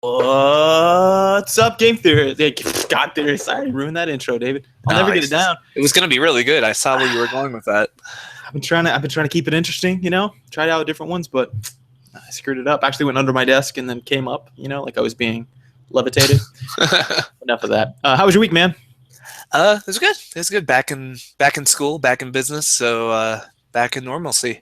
What's up, game theorists? God theorists. I ruined that intro, David. I'll never get it down. It was going to be really good. I saw where you were going with that. I've been trying to keep it interesting, tried out different ones, but I screwed it up. Actually went under my desk and then came up, like I was being levitated. Enough of that. How was your week, man? It was good. It was good. Back in school, back in business, so back in normalcy.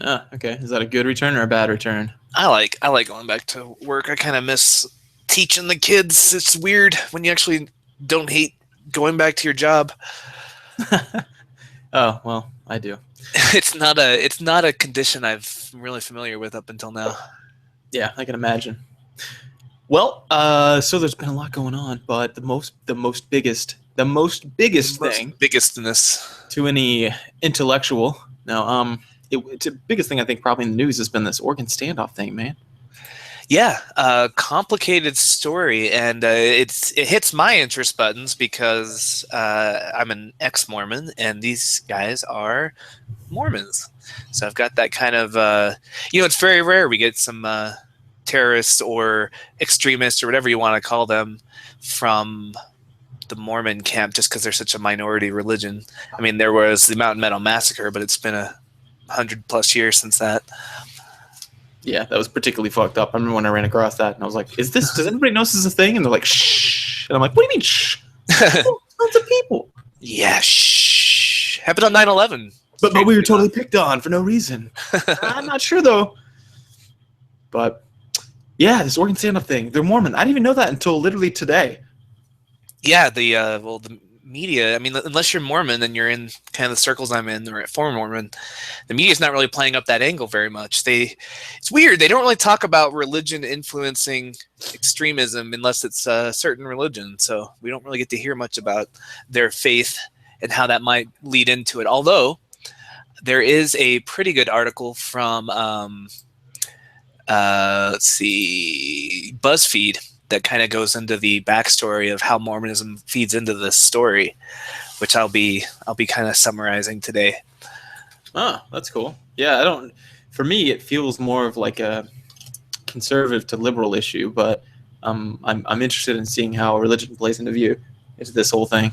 Okay. Is that a good return or a bad return? I like going back to work. I kind of miss teaching the kids. It's weird when you actually don't hate going back to your job. Oh, well, I do. It's not a condition I'm really familiar with up until now. Yeah, I can imagine. Well, so there's been a lot going on, but the most biggest thing to any intellectual. Now, it's the biggest thing I think probably in the news has been this Oregon standoff thing, man. Yeah, complicated story, and it hits my interest buttons because I'm an ex-Mormon, and these guys are Mormons. So I've got that kind of, it's very rare we get some terrorists or extremists or whatever you want to call them from the Mormon camp just because they're such a minority religion. I mean, there was the Mountain Meadow Massacre, but it's been 100+ years since that. Yeah, that was particularly fucked up. I remember when I ran across that, and I was like, does anybody know this is a thing? And they're like, shh. And I'm like, what do you mean, shh? Lots of people. Yeah, shh. Happened on 9/11. But we were totally picked on for no reason. I'm not sure, though. But, yeah, this Oregon standoff thing. They're Mormon. I didn't even know that until literally today. Yeah, the media, I mean, unless you're Mormon and you're in kind of the circles I'm in, or former Mormon, the media's not really playing up that angle very much. It's weird. They don't really talk about religion influencing extremism unless it's a certain religion. So we don't really get to hear much about their faith and how that might lead into it. Although there is a pretty good article from, BuzzFeed, that kind of goes into the backstory of how Mormonism feeds into this story, which I'll be kind of summarizing today. Oh, that's cool. Yeah, for me, it feels more of like a conservative to liberal issue, but I'm interested in seeing how religion plays into this whole thing.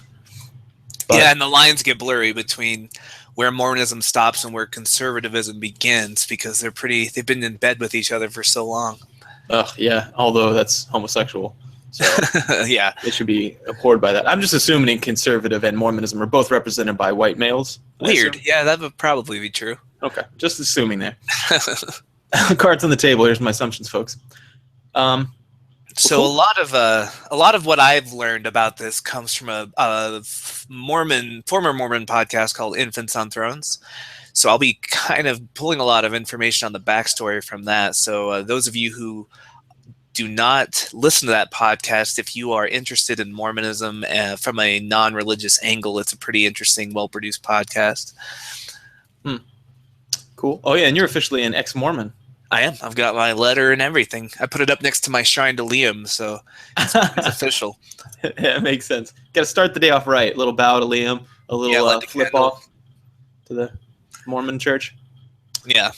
But, yeah, and the lines get blurry between where Mormonism stops and where conservatism begins because they've been in bed with each other for so long. Yeah, although that's homosexual. So yeah, it should be abhorred by that. I'm just assuming conservative and Mormonism are both represented by white males. Weird. Yeah, that would probably be true. Okay, just assuming there. Cards on the table. Here's my assumptions, folks. So cool. a lot of what I've learned about this comes from a former Mormon podcast called Infants on Thrones. So I'll be kind of pulling a lot of information on the backstory from that. So those of you who do not listen to that podcast, if you are interested in Mormonism from a non-religious angle, it's a pretty interesting, well-produced podcast. Cool. Oh, yeah, and you're officially an ex-Mormon. I am. I've got my letter and everything. I put it up next to my shrine to Liam, so it's official. Yeah, it makes sense. Got to start the day off right. A little bow to Liam, a little flip off to the Mormon church. Yeah.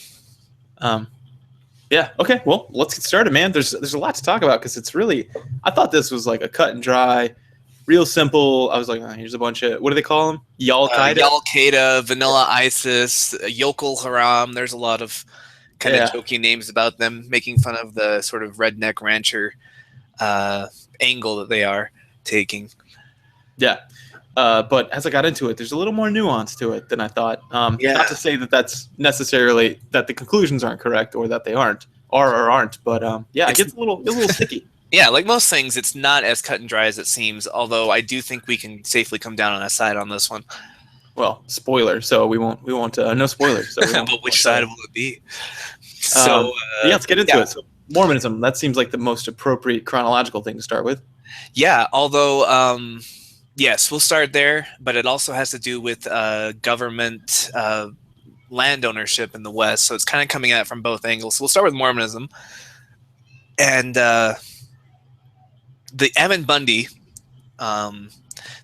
Yeah. Okay. Well, let's get started, man. There's a lot to talk about because it's really. I thought this was like a cut and dry, real simple. I was like, here's a bunch of, what do they call them? Al-Qaeda, Vanilla ISIS, Yokul Haram. There's a lot of kind of joking names about them, making fun of the sort of redneck rancher angle that they are taking. Yeah. But as I got into it, there's a little more nuance to it than I thought. Not to say that that's necessarily that the conclusions aren't correct or that they aren't or aren't, but it gets a little sticky. Yeah, like most things, it's not as cut and dry as it seems. Although I do think we can safely come down on a side on this one. Well, spoiler, so we won't. No spoilers. So but which side will it be? So let's get into it. So Mormonism, that seems like the most appropriate chronological thing to start with. Yeah, although. Yes, we'll start there, but it also has to do with government land ownership in the West, so it's kind of coming at it from both angles. So we'll start with Mormonism. And the Ammon Bundy,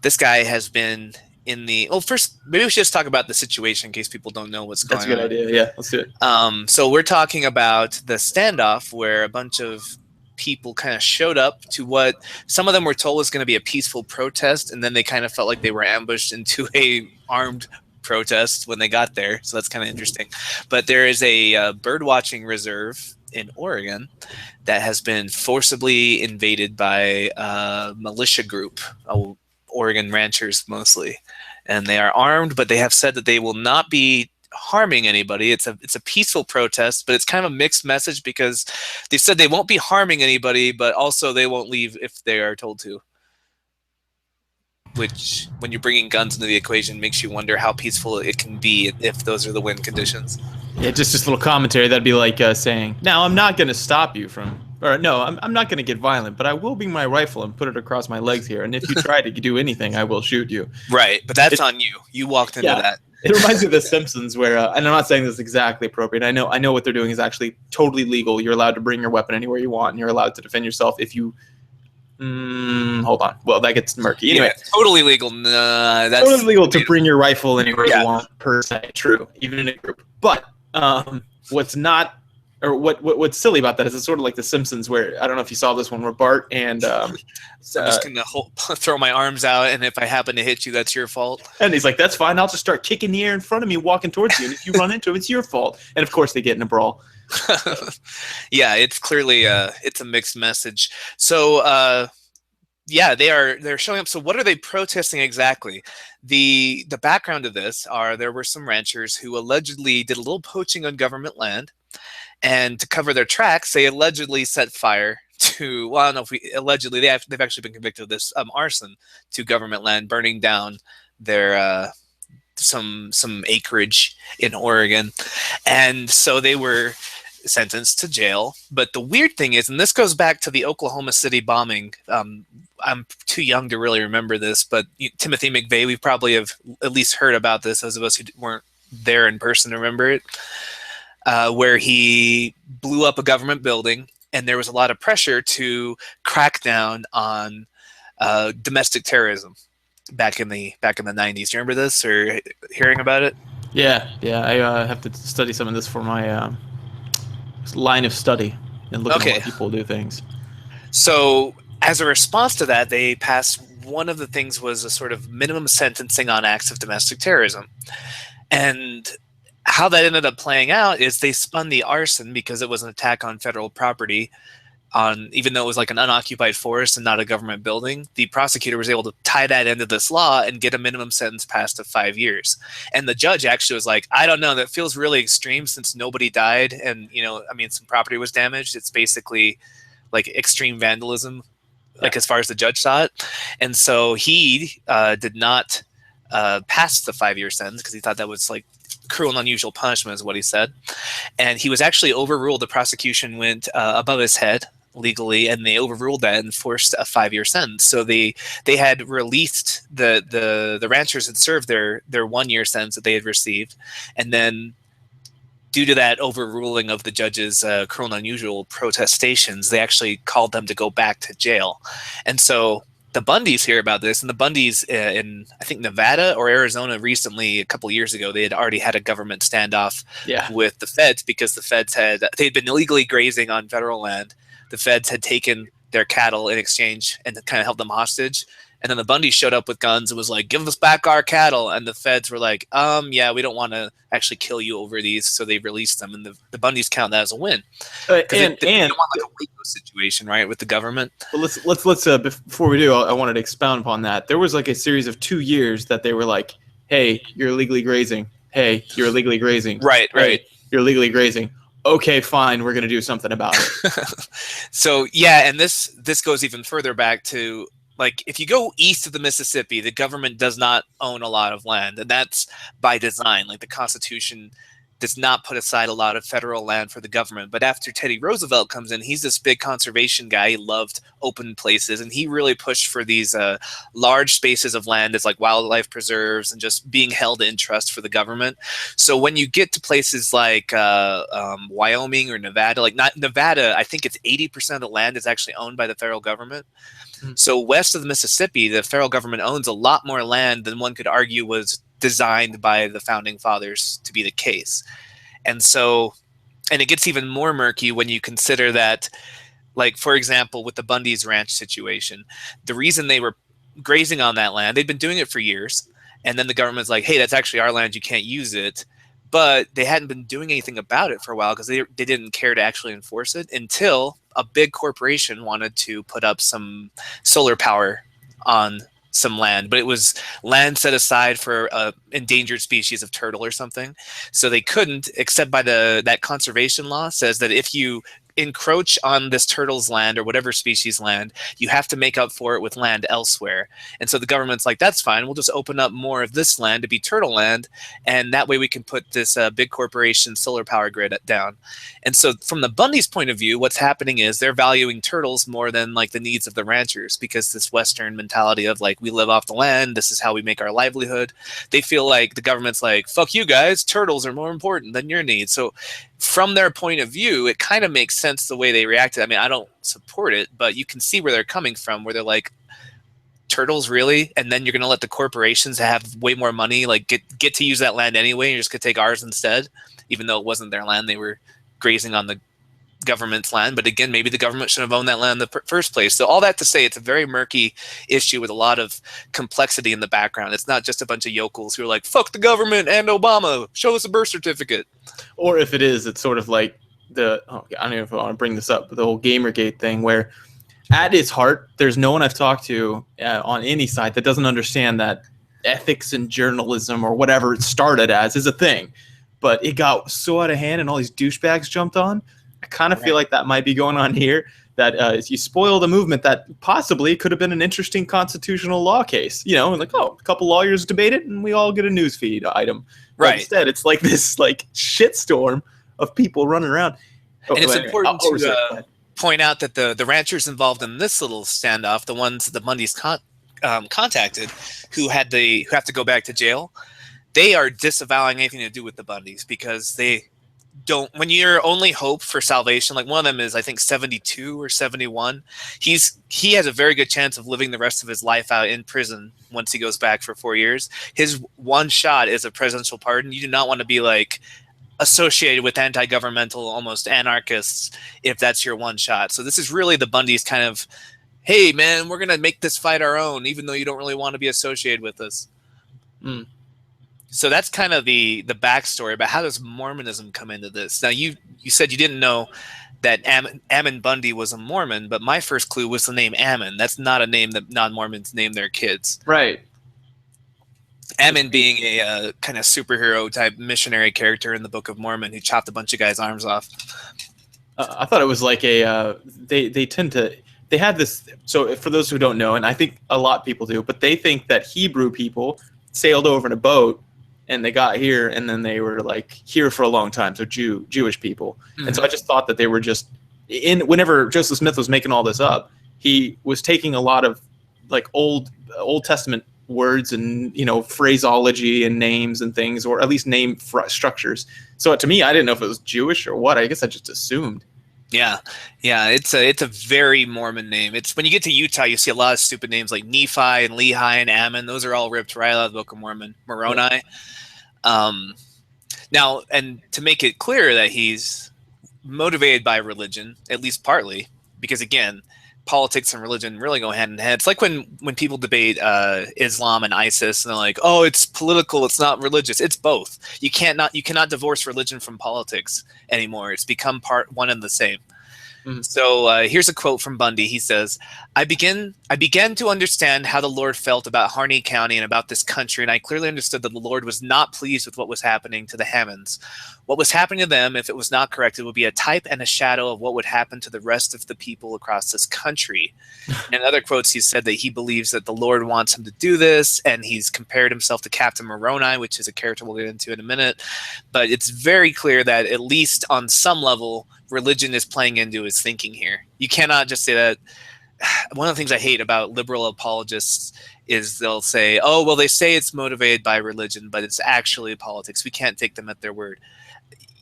this guy has been in the... Well, first, maybe we should just talk about the situation in case people don't know what's going on. That's a good idea, yeah, let's do it. So we're talking about the standoff where a bunch of people kind of showed up to what some of them were told was going to be a peaceful protest, and then they kind of felt like they were ambushed into a armed protest when they got there. So that's kind of interesting. But there is a bird watching reserve in Oregon that has been forcibly invaded by a militia group, Oregon ranchers mostly, and they are armed, but they have said that they will not be harming anybody. It's a peaceful protest, but it's kind of a mixed message because they've said they won't be harming anybody, but also they won't leave if they are told to. Which, when you're bringing guns into the equation, makes you wonder how peaceful it can be if those are the wind conditions. Yeah, just a little commentary. That'd be like saying, "Now I'm not going to stop you from, or no, I'm not going to get violent, but I will bring my rifle and put it across my legs here, and if you try to do anything, I will shoot you." Right, but that's on you. You walked into that. It reminds me of The Simpsons, where, and I'm not saying this is exactly appropriate. I know what they're doing is actually totally legal. You're allowed to bring your weapon anywhere you want, and you're allowed to defend yourself if you. Hold on. Well, that gets murky. Anyway, yeah, totally legal. Nah, that's totally legal to bring your rifle anywhere you want, per se. True, even in a group. But what's not, or what's silly about that is it's sort of like The Simpsons, where I don't know if you saw this one, where Bart and so I'm just gonna throw my arms out, and if I happen to hit you, that's your fault. And he's like, "That's fine. I'll just start kicking the air in front of me, walking towards you, and if you run into him, it's your fault." And of course, they get in a brawl. Yeah, it's clearly it's a mixed message. So yeah, they're showing up. So what are they protesting exactly? The background of this are there were some ranchers who allegedly did a little poaching on government land, and to cover their tracks, they allegedly set fire to, well, I don't know if allegedly, they've actually been convicted of this, arson to government land, burning down their some acreage in Oregon. And so they were sentenced to jail. But the weird thing is, and this goes back to the Oklahoma City bombing, I'm too young to really remember this, but Timothy McVeigh, we probably have at least heard about this, those of us who weren't there in person remember it, where he blew up a government building, and there was a lot of pressure to crack down on domestic terrorism back in the 90s. Do you remember this or hearing about it? Yeah, I have to study some of this for my line of study and look at how people do things. So as a response to that, they passed, one of the things was a sort of minimum sentencing on acts of domestic terrorism. And how that ended up playing out is they spun the arson, because it was an attack on federal property, even though it was like an unoccupied forest and not a government building, the prosecutor was able to tie that into this law and get a minimum sentence passed of 5 years. And the judge actually was like, I don't know, that feels really extreme since nobody died. And, some property was damaged. It's basically like extreme vandalism, like as far as the judge saw it. And so he did not pass the 5-year sentence because he thought that was like cruel and unusual punishment is what he said. And he was actually overruled. The prosecution went above his head legally, and they overruled that and forced a 5-year sentence. So they had released the ranchers had served their 1-year sentence that they had received, and then due to that overruling of the judge's cruel and unusual protestations, they actually called them to go back to jail. And so the Bundys hear about this, and the Bundys in, I think, Nevada or Arizona recently, a couple of years ago, they had already had a government standoff with the feds, because the feds they'd been illegally grazing on federal land. The feds had taken their cattle in exchange and kind of held them hostage. And then the Bundys showed up with guns and was like, "Give us back our cattle." And the feds were like, yeah, we don't want to actually kill you over these. So they released them. And the Bundys count that as a win. And they don't want like a Waco situation, right, with the government. Well, let's before we do, I wanted to expound upon that. There was like a series of 2 years that they were like, "Hey, you're illegally grazing. Hey, you're illegally grazing. Right. You're illegally grazing. Okay, fine, we're going to do something about it." So, yeah, and this goes even further back to, like, if you go east of the Mississippi, the government does not own a lot of land, and that's by design. Like, the Constitution does not put aside a lot of federal land for the government. But after Teddy Roosevelt comes in, he's this big conservation guy. He loved open places, and he really pushed for these large spaces of land as like wildlife preserves and just being held in trust for the government. So when you get to places like Wyoming or Nevada, like not Nevada, I think it's 80% of the land is actually owned by the federal government. So west of the Mississippi, the federal government owns a lot more land than one could argue was designed by the founding fathers to be the case. And so, and it gets even more murky when you consider that Like, for example, with the Bundy's ranch situation, the reason they were grazing on that land, they'd been doing it for years. And then the government's like, hey, that's actually our land. You can't use it. But they hadn't been doing anything about it for a while because they didn't care to actually enforce it until a big corporation wanted to put up some solar power on some land, but it was land set aside for a endangered species of turtle or something. So they couldn't, except by that conservation law says that if you encroach on this turtle's land or whatever species land, you have to make up for it with land elsewhere. And so the government's like, that's fine. We'll just open up more of this land to be turtle land. And that way we can put this big corporation solar power grid down. And so from the Bundy's point of view, what's happening is they're valuing turtles more than like the needs of the ranchers, because this Western mentality of like, we live off the land. This is how we make our livelihood. They feel like the government's like, fuck you guys, turtles are more important than your needs. So from their point of view, it kind of makes sense the way they reacted. I mean, I don't support it, but you can see where they're coming from, where they're like, turtles, really? And then you're going to let the corporations have way more money, like get to use that land anyway, and you're just going to take ours instead, even though it wasn't their land. They were grazing on the government's land. But again, maybe the government should have owned that land in the first place. So all that to say, it's a very murky issue with a lot of complexity in the background. It's not just a bunch of yokels who are like, fuck the government and Obama, show us a birth certificate. Or if it is, it's sort of like I don't know if I want to bring this up, but the whole Gamergate thing, where at its heart, there's no one I've talked to on any side that doesn't understand that ethics and journalism, or whatever it started as, is a thing. But it got so out of hand and all these douchebags jumped on. I kind of feel like that might be going on here, that you spoiled a movement that possibly could have been an interesting constitutional law case. You know, like, oh, a couple lawyers debate it and we all get a newsfeed item. But right. Instead, it's like this like shitstorm of people running around. And it's important to point out that the ranchers involved in this little standoff, the ones the Bundys contacted, who have to go back to jail, they are disavowing anything to do with the Bundys, because they don't, when your only hope for salvation, like one of them is I think 72 or 71, he has a very good chance of living the rest of his life out in prison once he goes back for 4 years. His one shot is a presidential pardon. You do not want to be like associated with anti-governmental, almost anarchists, if that's your one shot. So this is really the Bundys kind of, hey man, we're gonna make this fight our own, even though you don't really want to be associated with us. So that's kind of the backstory. But how does Mormonism come into this? Now, you said you didn't know that Ammon Bundy was a Mormon, but my first clue was the name Ammon. That's not a name that non-Mormons name their kids. Right. Ammon being a kind of superhero type missionary character in the Book of Mormon who chopped a bunch of guys' arms off. I thought it was like they tend to, they had this, so for those who don't know, and I think a lot of people do, but they think that Hebrew people sailed over in a boat and they got here and then they were like here for a long time. So Jewish people. Mm-hmm. And so I just thought that they were just whenever Joseph Smith was making all this up, he was taking a lot of like Old Testament words and, you know, phraseology and names and things, or at least name structures. So to me, I didn't know if it was Jewish or what. I guess I just assumed. Yeah. It's a very Mormon name. It's when you get to Utah, you see a lot of stupid names like Nephi and Lehi and Ammon. Those are all ripped right out of the Book of Mormon. Moroni. Now, and to make it clear that he's motivated by religion, at least partly, because again, politics and religion really go hand in hand. It's like when people debate Islam and ISIS, and they're like, "Oh, it's political, it's not religious." It's both. You cannot divorce religion from politics anymore. It's become one and the same. Mm-hmm. So here's a quote from Bundy. He says, I began to understand how the Lord felt about Harney County and about this country, and I clearly understood that the Lord was not pleased with what was happening to the Hammonds. What was happening to them, if it was not corrected, would be a type and a shadow of what would happen to the rest of the people across this country. And in other quotes, he said that he believes that the Lord wants him to do this, and he's compared himself to Captain Moroni, which is a character we'll get into in a minute. But it's very clear that, at least on some level, religion is playing into his thinking here. You cannot just say that. One of the things I hate about liberal apologists is they'll say, oh, well, they say it's motivated by religion, but it's actually politics. We can't take them at their word.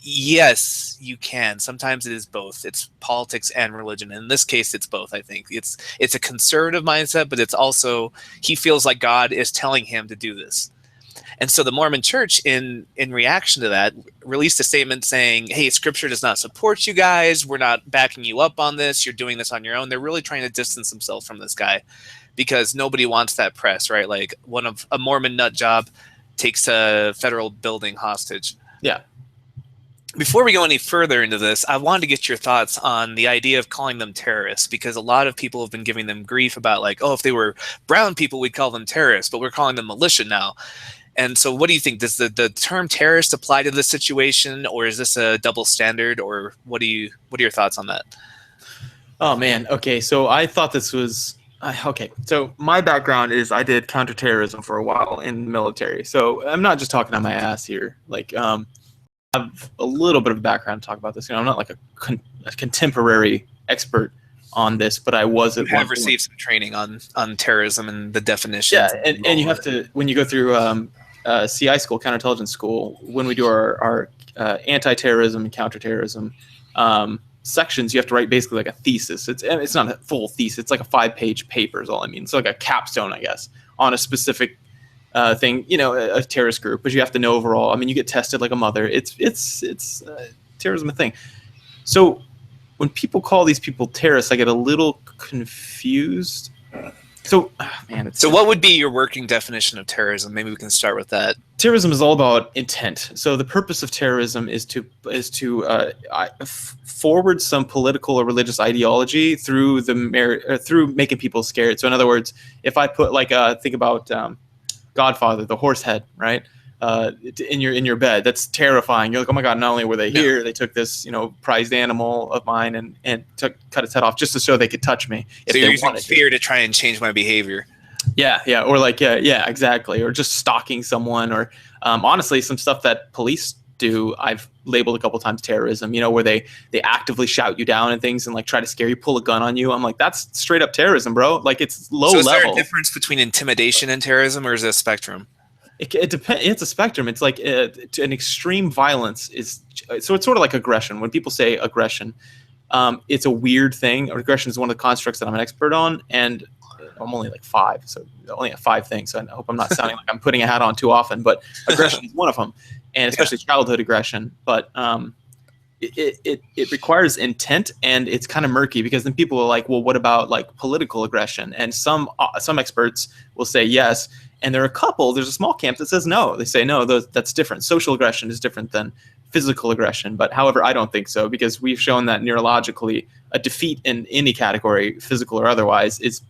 Yes, you can. Sometimes it is both. It's politics and religion. In this case, it's both, I think. It's a conservative mindset, but it's also, he feels like God is telling him to do this. And so the Mormon Church, in reaction to that, released a statement saying, hey, Scripture does not support you guys. We're not backing you up on this. You're doing this on your own. They're really trying to distance themselves from this guy because nobody wants that press, right? Like a Mormon nut job takes a federal building hostage. Yeah. Before we go any further into this, I wanted to get your thoughts on the idea of calling them terrorists, because a lot of people have been giving them grief about like, oh, if they were brown people, we'd call them terrorists, but we're calling them militia now. And so what do you think? Does the term terrorist apply to this situation, or is this a double standard, or what are your thoughts on that? Oh, man. Okay, so I thought this was okay. So my background is I did counterterrorism for a while in the military. So I'm not just talking on my ass here. Like, I have a little bit of a background to talk about this. I'm not like a contemporary expert on this, but I was at one point. You have received some training on terrorism and the definitions. Yeah, and you have to, when you go through CI school, counterintelligence school, when we do our anti-terrorism and counterterrorism sections, you have to write basically like a thesis. It's not a full thesis. It's like a 5-page paper is all I mean. It's like a capstone, I guess, on a specific thing, a terrorist group, but you have to know overall. I mean, you get tested like a mother. It's terrorism a thing. So when people call these people terrorists, I get a little confused. So, man, so what would be your working definition of terrorism? Maybe we can start with that. Terrorism is all about intent. So the purpose of terrorism is to forward some political or religious ideology through through making people scared. So in other words, if I put think about Godfather, the horse head, right? In your bed, that's terrifying. You're like, oh my God! Not only were they here, they took this prized animal of mine and cut its head off just to show they could touch me. So you're using fear to try and change my behavior. Yeah, or exactly, or just stalking someone, or honestly, some stuff that police do, I've labeled a couple times terrorism. Where they actively shout you down and things and like try to scare you, pull a gun on you. I'm like, that's straight up terrorism, bro. Like it's low level. So is there a difference between intimidation and terrorism, or is it a spectrum? It depends. It's a spectrum. It's like an extreme violence is. So it's sort of like aggression. When people say aggression, it's a weird thing. Aggression is one of the constructs that I'm an expert on, and I'm only like 5, so only 5 things. So I hope I'm not sounding like I'm putting a hat on too often. But aggression is one of them, and especially childhood aggression. But it requires intent, and it's kind of murky because then people are like, well, what about like political aggression? And some experts will say yes. And there's a small camp that says no. They say, no, that's different. Social aggression is different than physical aggression. But however, I don't think so, because we've shown that neurologically a defeat in any category, physical or otherwise, it's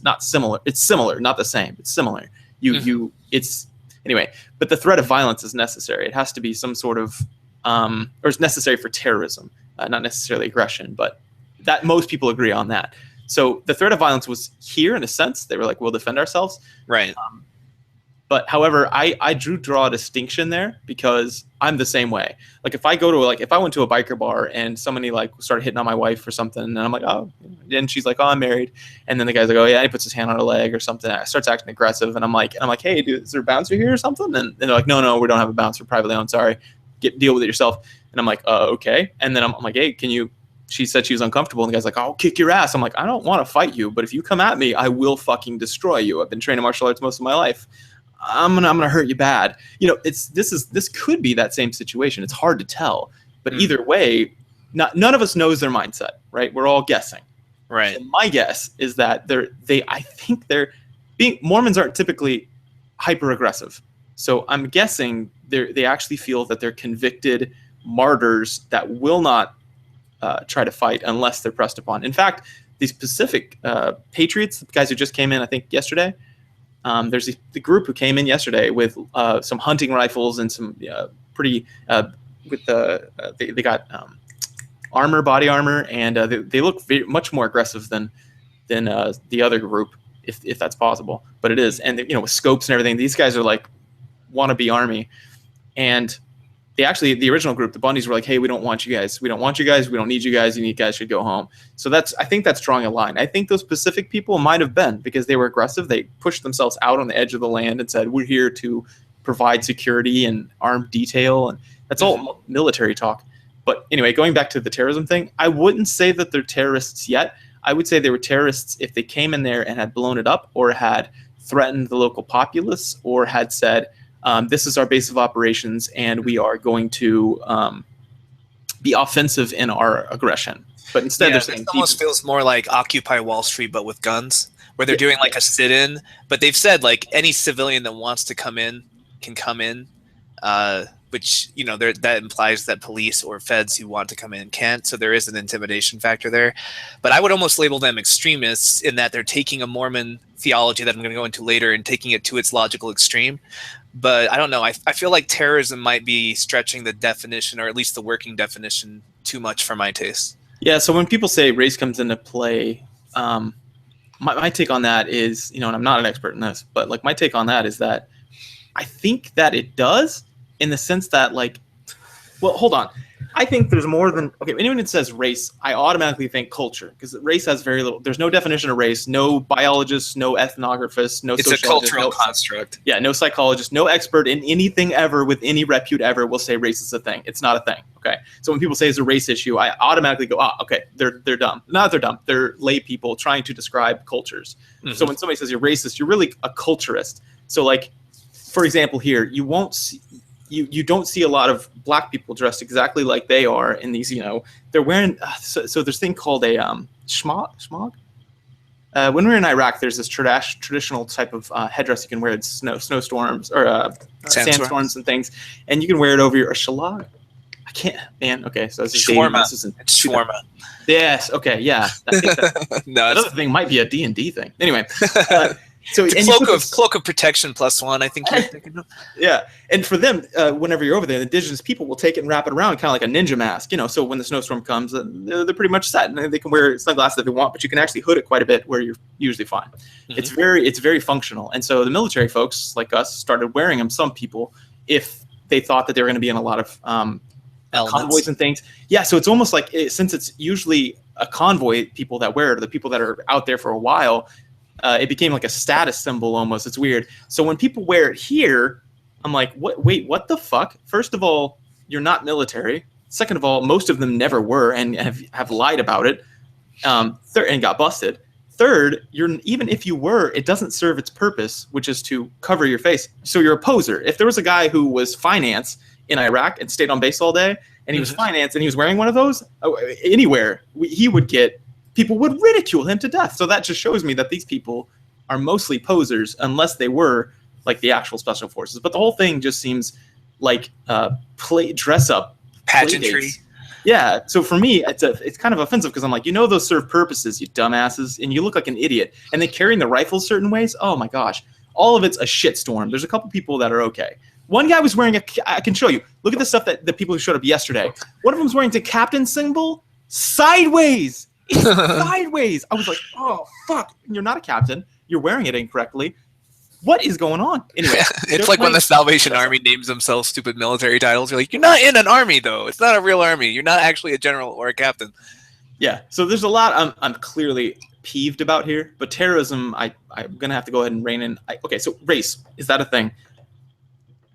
not similar. It's similar, not the same. It's similar. Anyway, but the threat of violence is necessary. It has to be some sort of, or it's necessary for terrorism, not necessarily aggression, but that most people agree on that. So the threat of violence was here in a sense. They were like, we'll defend ourselves. Right. But however, I draw a distinction there because I'm the same way. Like if I went to a biker bar and somebody like started hitting on my wife or something, and I'm like, oh, and she's like, oh, I'm married. And then the guy's like, oh yeah, he puts his hand on her leg or something. I starts acting aggressive, and I'm like, hey, dude, is there a bouncer here or something? And they're like, no, we don't have a bouncer, privately owned. Sorry, deal with it yourself. And I'm like, okay. And then I'm like, hey, can you? She said she was uncomfortable, and the guy's like, I'll kick your ass. I'm like, I don't want to fight you, but if you come at me, I will fucking destroy you. I've been training martial arts most of my life. I'm gonna hurt you bad. This could be that same situation. It's hard to tell, but either way, none of us knows their mindset, right? We're all guessing. Right. So my guess is that Mormons aren't typically hyper aggressive. So I'm guessing they actually feel that they're convicted martyrs that will not try to fight unless they're pressed upon. In fact, these Pacific Patriots, the guys who just came in, I think yesterday, there's the group who came in yesterday with some hunting rifles and some pretty they got body armor, and they look much more aggressive than the other group, if that's possible. But it is, and with scopes and everything. These guys are like wannabe army, and the original group, the Bundys, were like, hey, we don't want you guys. We don't want you guys. We don't need you guys. You guys should go home. So I think that's drawing a line. I think those Pacific people might have been, because they were aggressive. They pushed themselves out on the edge of the land and said, we're here to provide security and armed detail. And that's all military talk. But anyway, going back to the terrorism thing, I wouldn't say that they're terrorists yet. I would say they were terrorists if they came in there and had blown it up, or had threatened the local populace, or had said, This is our base of operations, and we are going to be offensive in our aggression. But instead, they're saying it almost feels more like Occupy Wall Street, but with guns, where they're doing like a sit-in. But they've said like any civilian that wants to come in can come in, which that implies that police or feds who want to come in can't. So there is an intimidation factor there. But I would almost label them extremists in that they're taking a Mormon theology that I'm going to go into later and taking it to its logical extreme. But I don't know. I feel like terrorism might be stretching the definition, or at least the working definition, too much for my taste. Yeah, so when people say race comes into play, my take on that is, and I'm not an expert in this, but like my take on that is that I think that it does, in the sense that hold on. I think there's more than, anyone that says race, I automatically think culture, because race has very little, there's no definition of race, no biologists, no ethnographers, no sociologists. It's a cultural construct. Yeah, no psychologist, no expert in anything ever with any repute ever will say race is a thing. It's not a thing, okay? So when people say it's a race issue, I automatically go, okay, they're dumb. Not they're dumb, they're lay people trying to describe cultures. Mm-hmm. So when somebody says you're racist, you're really a culturist. So for example here, you won't see, you don't see a lot of black people dressed exactly like they are in these, they're wearing, so there's this thing called a schmog. When we were in Iraq, there's this traditional type of headdress you can wear in snowstorms or sandstorms and things, and you can wear it over your shalag. I can't, man. Okay, so this is shawarma. It's shawarma. Yes. Okay. Yeah. I think that other thing might be a D&D thing. Anyway. So cloak of protection +1, I think you're thinking of. Yeah, and for them, whenever you're over there, the indigenous people will take it and wrap it around, kind of like a ninja mask, So when the snowstorm comes, they're pretty much set, and they can wear sunglasses if they want, but you can actually hood it quite a bit, where you're usually fine. Mm-hmm. It's very functional, and so the military folks like us started wearing them. Some people, if they thought that they were going to be in a lot of convoys and things. Yeah, so it's almost like since it's usually a convoy, people that wear it, or the people that are out there for a while. It became like a status symbol almost. It's weird. So when people wear it here, I'm like, wait, what the fuck? First of all, you're not military. Second of all, most of them never were and have lied about it. Third, and got busted. Third, even if you were, it doesn't serve its purpose, which is to cover your face. So you're a poser. If there was a guy who was finance in Iraq and stayed on base all day, and he was finance and he was wearing one of those anywhere, people would ridicule him to death. So that just shows me that these people are mostly posers, unless they were like the actual special forces. But the whole thing just seems like dress up pageantry. Yeah. So for me, it's kind of offensive, because I'm like, those serve purposes, you dumbasses, and you look like an idiot. And they carrying the rifles certain ways. Oh my gosh, all of it's a shitstorm. There's a couple people that are okay. One guy was wearing I can show you. Look at the stuff that the people who showed up yesterday. One of them was wearing the captain symbol sideways. Sideways. I was like, oh fuck, you're not a captain, you're wearing it incorrectly. What is going on? Anyway, it's like when the Salvation Army names themselves stupid military titles. You're like, you're not in an army though. It's not a real army. You're not actually a general or a captain. Yeah, so there's a lot I'm clearly peeved about here, but terrorism, I'm gonna have to go ahead and rein in. Okay, so race, is that a thing?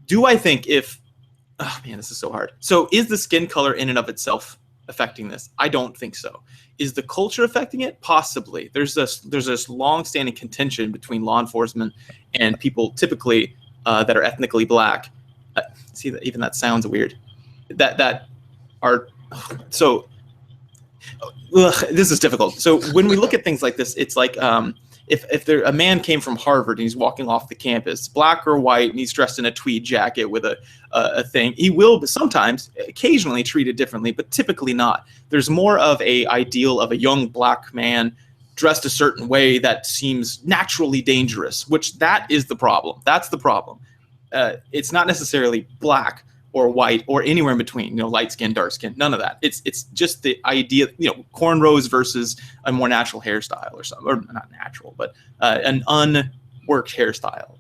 Do I think oh man, this is so hard. So is the skin color in and of itself affecting this? I don't think so. Is the culture affecting it? Possibly. There's this long-standing contention between law enforcement and people typically that are ethnically black. See, even that sounds weird. That are so. This is difficult. So when we look at things like this, it's like if a man came from Harvard and he's walking off the campus, black or white, and he's dressed in a tweed jacket with a thing, he will sometimes, occasionally treated differently, but typically not. There's more of a ideal of a young black man dressed a certain way that seems naturally dangerous, which that is the problem. That's the problem. It's not necessarily black or white or anywhere in between, light skin, dark skin, none of that. It's just the idea, cornrows versus a more natural hairstyle or something, or not natural, but an unworked hairstyle.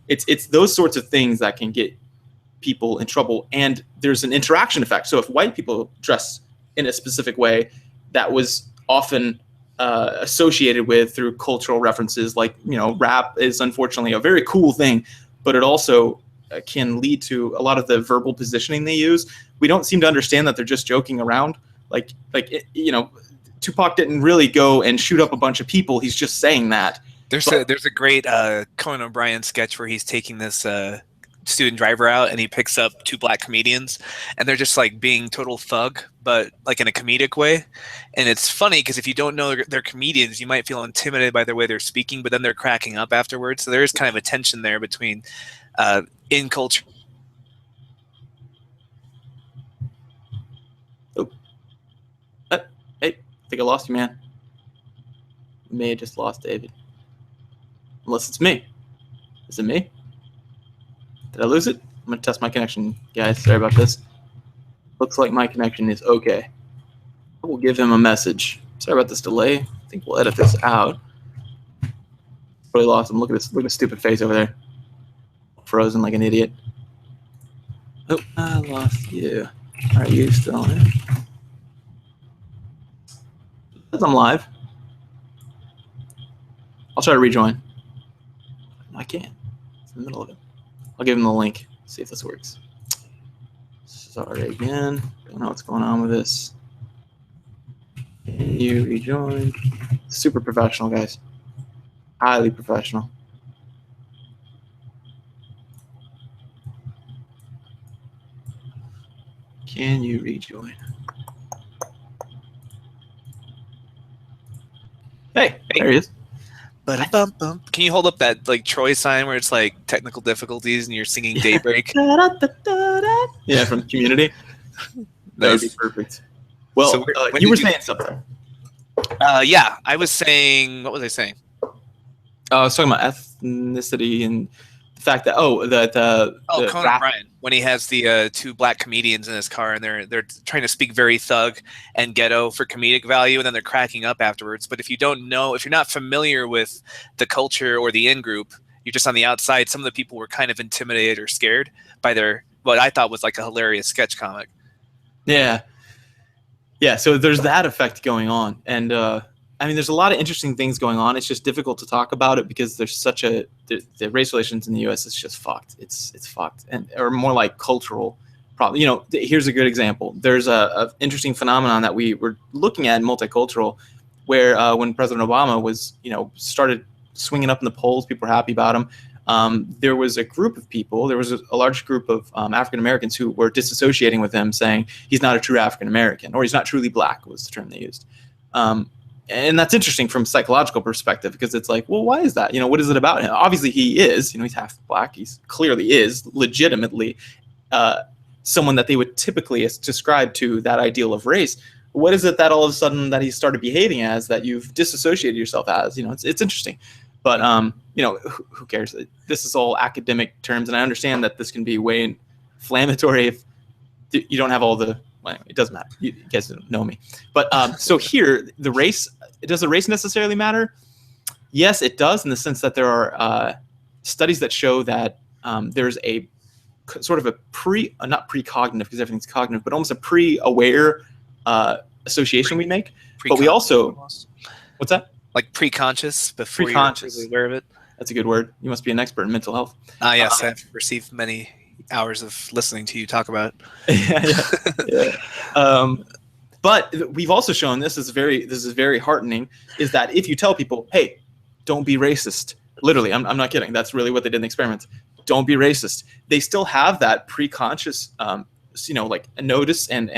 It's those sorts of things that can get people in trouble, and there's an interaction effect. So if white people dress in a specific way, that was often associated with through cultural references, like rap is unfortunately a very cool thing, but it also can lead to a lot of the verbal positioning they use. We don't seem to understand that they're just joking around. Tupac didn't really go and shoot up a bunch of people. He's just saying that. There's a great Conan O'Brien sketch where he's taking this student driver out, and he picks up 2 black comedians, and they're just like being total thug, but like in a comedic way. And it's funny because if you don't know they're comedians, you might feel intimidated by the way they're speaking, but then they're cracking up afterwards. So there is kind of a tension there between in culture. Oh. Hey, I think I lost you, man. May have just lost David. Unless it's me. Is it me? Did I lose it? I'm going to test my connection, guys. Sorry about this. Looks like my connection is okay. I will give him a message. Sorry about this delay. I think we'll edit this out. Really lost him. Look at this stupid face over there. Frozen like an idiot. Oh, I lost you. Are you still on it? Because I'm live. I'll try to rejoin. I can't. It's in the middle of it. I'll give him the link. See if this works. Sorry again. Don't know what's going on with this. Can you rejoin? Super professional, guys. Highly professional. Can you rejoin? Hey, there he is. Can you hold up that like Troy sign where it's like technical difficulties and you're singing Daybreak? Yeah, from Community. That would be perfect. Well, so you were saying something. Yeah, I was saying. What was I saying? I was talking about ethnicity and the fact that Conan O'Brien, when he has the 2 black comedians in his car and they're trying to speak very thug and ghetto for comedic value, and then they're cracking up afterwards. But if you don't know, if you're not familiar with the culture or the in group, you're just on the outside. Some of the people were kind of intimidated or scared by their what I thought was like a hilarious sketch comic. Yeah. So there's that effect going on, and I mean, there's a lot of interesting things going on. It's just difficult to talk about it because there's such the race relations in the U.S. is just fucked. It's fucked, or more like cultural problem. You know, here's a good example. There's a interesting phenomenon that we were looking at in multicultural, where when President Obama was, started swinging up in the polls, people were happy about him. There was a group of people. There was a large group of African Americans who were disassociating with him, saying he's not a true African American, or he's not truly black was the term they used. And that's interesting from a psychological perspective because it's like, well, why is that? What is it about him? Obviously, he is. He's half black. He's clearly is legitimately someone that they would typically describe to that ideal of race. What is it that all of a sudden that he started behaving as that you've disassociated yourself as? It's interesting. But, who cares? This is all academic terms, and I understand that this can be way inflammatory if you don't have all the – well, it doesn't matter. You guys don't know me. But so here, the race – does the race necessarily matter? Yes, it does, in the sense that there are studies that show that there's a sort of a not precognitive, because everything's cognitive, but almost a pre-aware association we make. But we also – what's that? Like pre-conscious, before you're really aware of it. That's a good word. You must be an expert in mental health. Yes, I've received many hours of listening to you talk about it. Yeah. But we've also shown this is very heartening, is that if you tell people, hey, don't be racist, literally, I'm not kidding. That's really what they did in the experiments. Don't be racist. They still have that pre-conscious, like a notice and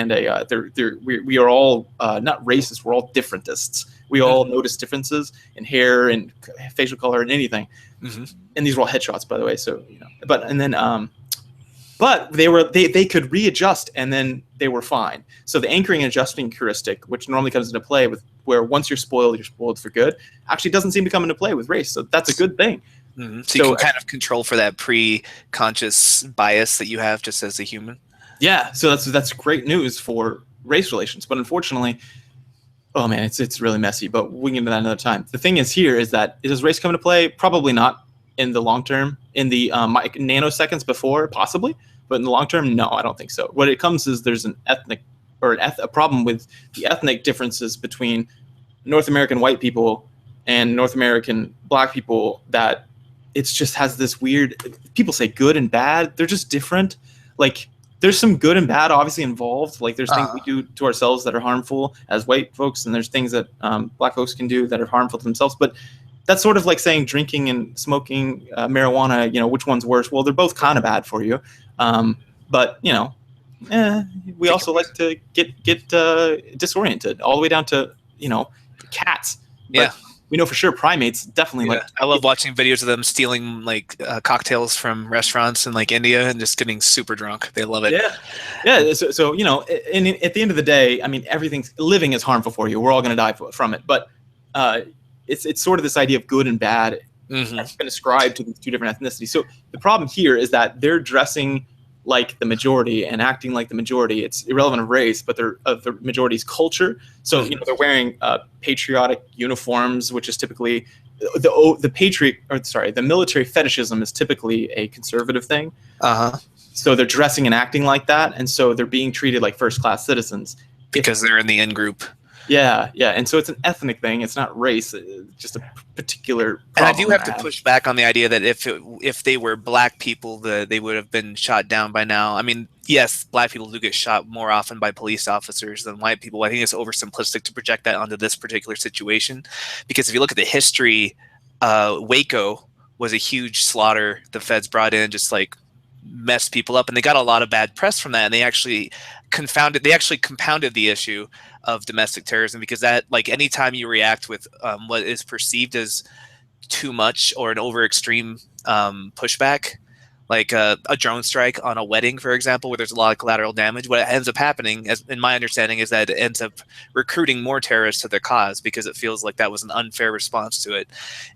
we are all not racist. We're all differentists. We all notice differences in hair and facial color and anything. Mm-hmm. And these were all headshots, by the way. So, but they could readjust and then they were fine. So the anchoring and adjusting heuristic, which normally comes into play with where once you're spoiled for good, actually doesn't seem to come into play with race. So that's a good thing. Mm-hmm. So you can kind of control for that pre-conscious bias that you have just as a human. Yeah. So that's great news for race relations. But unfortunately, oh man, it's really messy, but we can get into that another time. The thing is here is that does race come into play? Probably not in the long term. In the nanoseconds before, possibly. But in the long term, no, I don't think so. What it comes is there's an ethnic or a problem with the ethnic differences between North American white people and North American black people, that it's just has this weird, people say good and bad. They're just different. Like there's some good and bad obviously involved. Like there's things we do to ourselves that are harmful as white folks, and there's things that black folks can do that are harmful to themselves. But that's sort of like saying drinking and smoking marijuana, which one's worse? Well, they're both kind of bad for you. But, we also like to get disoriented all the way down to, cats. But Yeah. we know for sure primates definitely like. I love watching videos of them stealing like cocktails from restaurants in like India and just getting super drunk. They love it. Yeah. So and at the end of the day, I mean, everything's living is harmful for you. We're all going to die from it. But it's sort of this idea of good and bad that's been ascribed to these two different ethnicities. So the problem here is that they're dressing like the majority and acting like the majority. It's irrelevant of race, but they're of the majority's culture. So they're wearing patriotic uniforms, which is typically the military fetishism is typically a conservative thing. So they're dressing and acting like that, and so they're being treated like first-class citizens because they're in the in group. Yeah, and so it's an ethnic thing. It's not race. It's just a particular problem. And I do have to push back on the idea that if they were black people, they would have been shot down by now. I mean, yes, black people do get shot more often by police officers than white people. I think it's oversimplistic to project that onto this particular situation, because if you look at the history, Waco was a huge slaughter the feds brought in, just like messed people up, and they got a lot of bad press from that, and they actually compounded the issue of domestic terrorism, because that, like, anytime you react with what is perceived as too much or an over extreme pushback, like a drone strike on a wedding, for example, where there's a lot of collateral damage, what ends up happening, as in my understanding, is that it ends up recruiting more terrorists to their cause because it feels like that was an unfair response to it.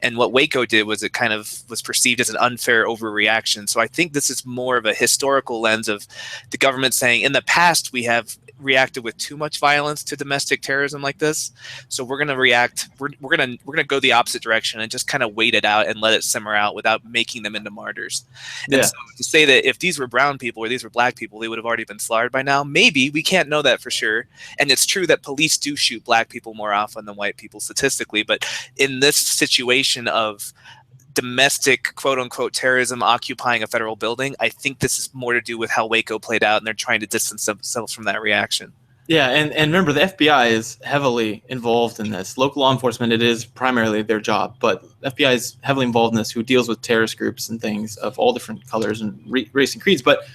And what Waco did was it kind of was perceived as an unfair overreaction. So I think this is more of a historical lens of the government saying, in the past, we have reacted with too much violence to domestic terrorism like this, so we're going to react. We're going to go the opposite direction and just kind of wait it out and let it simmer out without making them into martyrs. And so to say that if these were brown people or these were black people, they would have already been slaughtered by now, maybe we can't know that for sure. And it's true that police do shoot black people more often than white people statistically, but in this situation of domestic quote-unquote terrorism occupying a federal building, I think this is more to do with how Waco played out, and they're trying to distance themselves from that reaction. Yeah, and remember, the FBI is heavily involved in this. Local law enforcement, it is primarily their job, but the FBI is heavily involved in this, who deals with terrorist groups and things of all different colors and race and creeds. But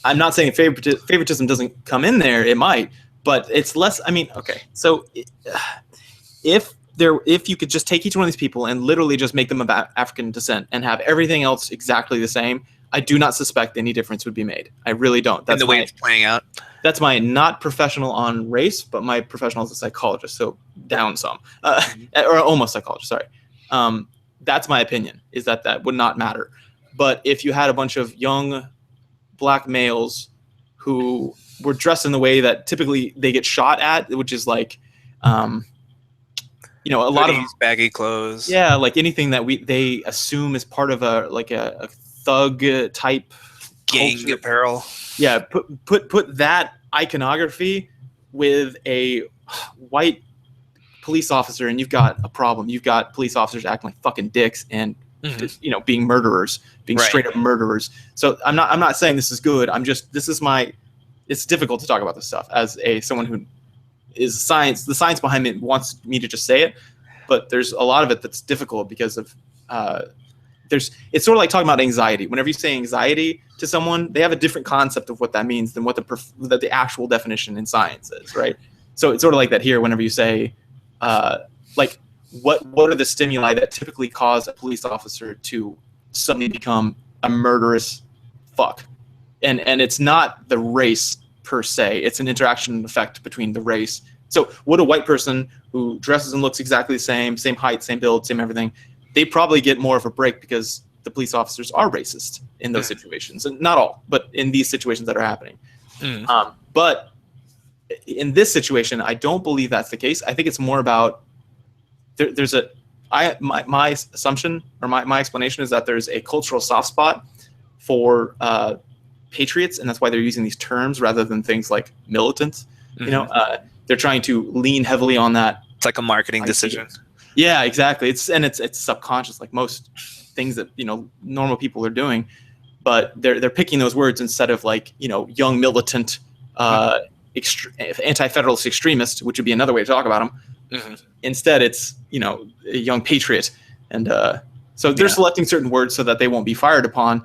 I'm not saying favoritism doesn't come in there. It might, but it's less. I mean, okay, so if you could just take each one of these people and literally just make them about African descent and have everything else exactly the same, I do not suspect any difference would be made. I really don't. That's the way it's playing out. That's my not professional on race, but my professional as a psychologist. So down some, or almost psychologist. Sorry. That's my opinion, is that would not matter. But if you had a bunch of young black males who were dressed in the way that typically they get shot at, which is like, a lot of baggy clothes. Yeah, like anything that they assume is part of a thug type gang culture. Apparel. Yeah, put that iconography with a white police officer, and you've got a problem. You've got police officers acting like fucking dicks and being murderers, being straight up murderers. So I'm not saying this is good. It's difficult to talk about this stuff as someone who is the science behind it wants me to just say it, but there's a lot of it that's difficult because of it's sort of like talking about anxiety. Whenever you say anxiety to someone, they have a different concept of what that means than what the actual definition in science is, right? So it's sort of like that here. Whenever you say like what are the stimuli that typically cause a police officer to suddenly become a murderous fuck, and it's not the race per se, it's an interaction effect between the race. So would a white person who dresses and looks exactly the same height, same build, same everything, they probably get more of a break because the police officers are racist in those situations. And not all, but in these situations that are happening. But in this situation, I don't believe that's the case. I think it's more about my assumption or my explanation is that there's a cultural soft spot for patriots, and that's why they're using these terms rather than things like militant. They're trying to lean heavily on that. It's like a marketing decision. Yeah, exactly. It's subconscious, like most things that normal people are doing, but they're picking those words instead of like young militant anti-federalist extremist, which would be another way to talk about them. Instead, it's a young patriot, and so they're selecting certain words so that they won't be fired upon.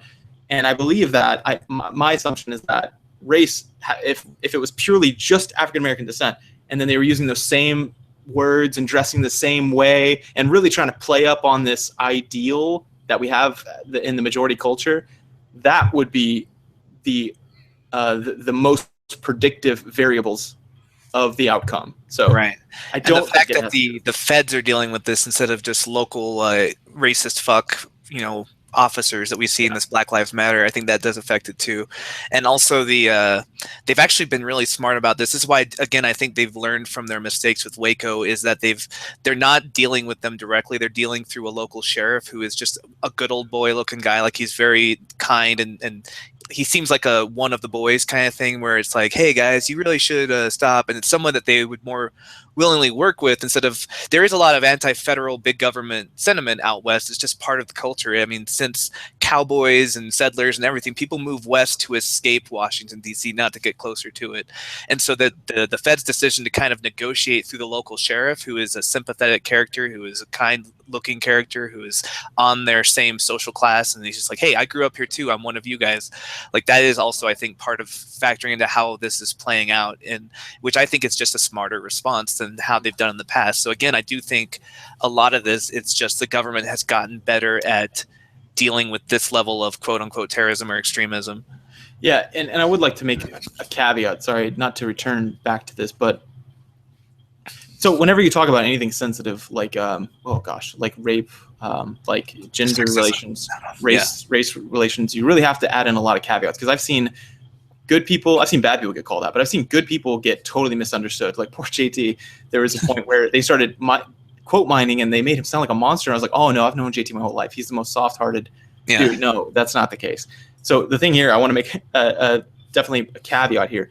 And I believe that my assumption is that race, if it was purely just African American descent, and then they were using those same words and dressing the same way and really trying to play up on this ideal that we have in the majority culture, that would be the most predictive variables of the outcome. So right. I don't and the fact that the feds are dealing with this instead of just local racist fuck officers that we see in this Black Lives Matter, I think that does affect it too. And also they've actually been really smart about this. This is why, again, I think they've learned from their mistakes with Waco, is that they're not dealing with them directly. They're dealing through a local sheriff who is just a good old boy looking guy. Like, he's very kind and he seems like a one of the boys kind of thing, where it's like, hey guys, you really should stop. And it's someone that they would more willingly work with, instead of, there is a lot of anti-federal big government sentiment out west. It's just part of the culture. I mean, since cowboys and settlers and everything, people move west to escape Washington, D.C., not to get closer to it. And so the Fed's decision to kind of negotiate through the local sheriff, who is a sympathetic character, who is a kind looking character, who is on their same social class, and he's just like, hey, I grew up here too, I'm one of you guys. Like, that is also, I think, part of factoring into how this is playing out, and which I think is just a smarter response than how they've done in the past. So again, I do think a lot of this, it's just the government has gotten better at dealing with this level of quote unquote terrorism or extremism. Yeah, and I would like to make a caveat, sorry, not to return back to this, but so whenever you talk about anything sensitive, like like rape, like gender relations, race relations, you really have to add in a lot of caveats, because I've seen good people, I've seen bad people get called out, but I've seen good people get totally misunderstood. Like poor JT, there was a point where they started quote mining and they made him sound like a monster. And I was like, oh no, I've known JT my whole life. He's the most soft-hearted dude. No, that's not the case. So the thing here, I want to make definitely a caveat here.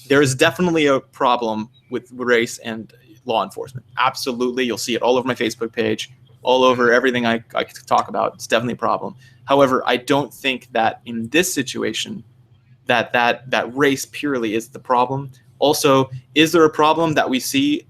There is definitely a problem with race and law enforcement. Absolutely. You'll see it all over my Facebook page, all over everything I talk about. It's definitely a problem. However, I don't think that in this situation that race purely is the problem. Also, is there a problem that we see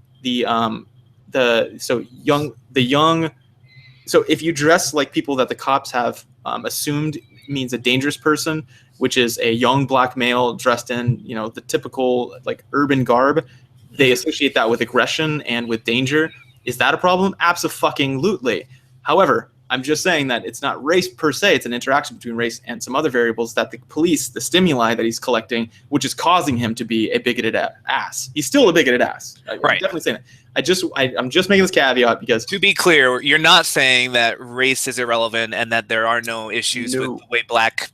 so if you dress like people that the cops have assumed means a dangerous person, which is a young black male dressed in the typical like urban garb, they associate that with aggression and with danger. Is that a problem? Abso-fucking-lutely. However, I'm just saying that it's not race per se. It's an interaction between race and some other variables that the police, the stimuli that he's collecting, which is causing him to be a bigoted ass. He's still a bigoted ass. I'm definitely saying that. I'm just making this caveat because, to be clear, you're not saying that race is irrelevant and that there are no issues with the way black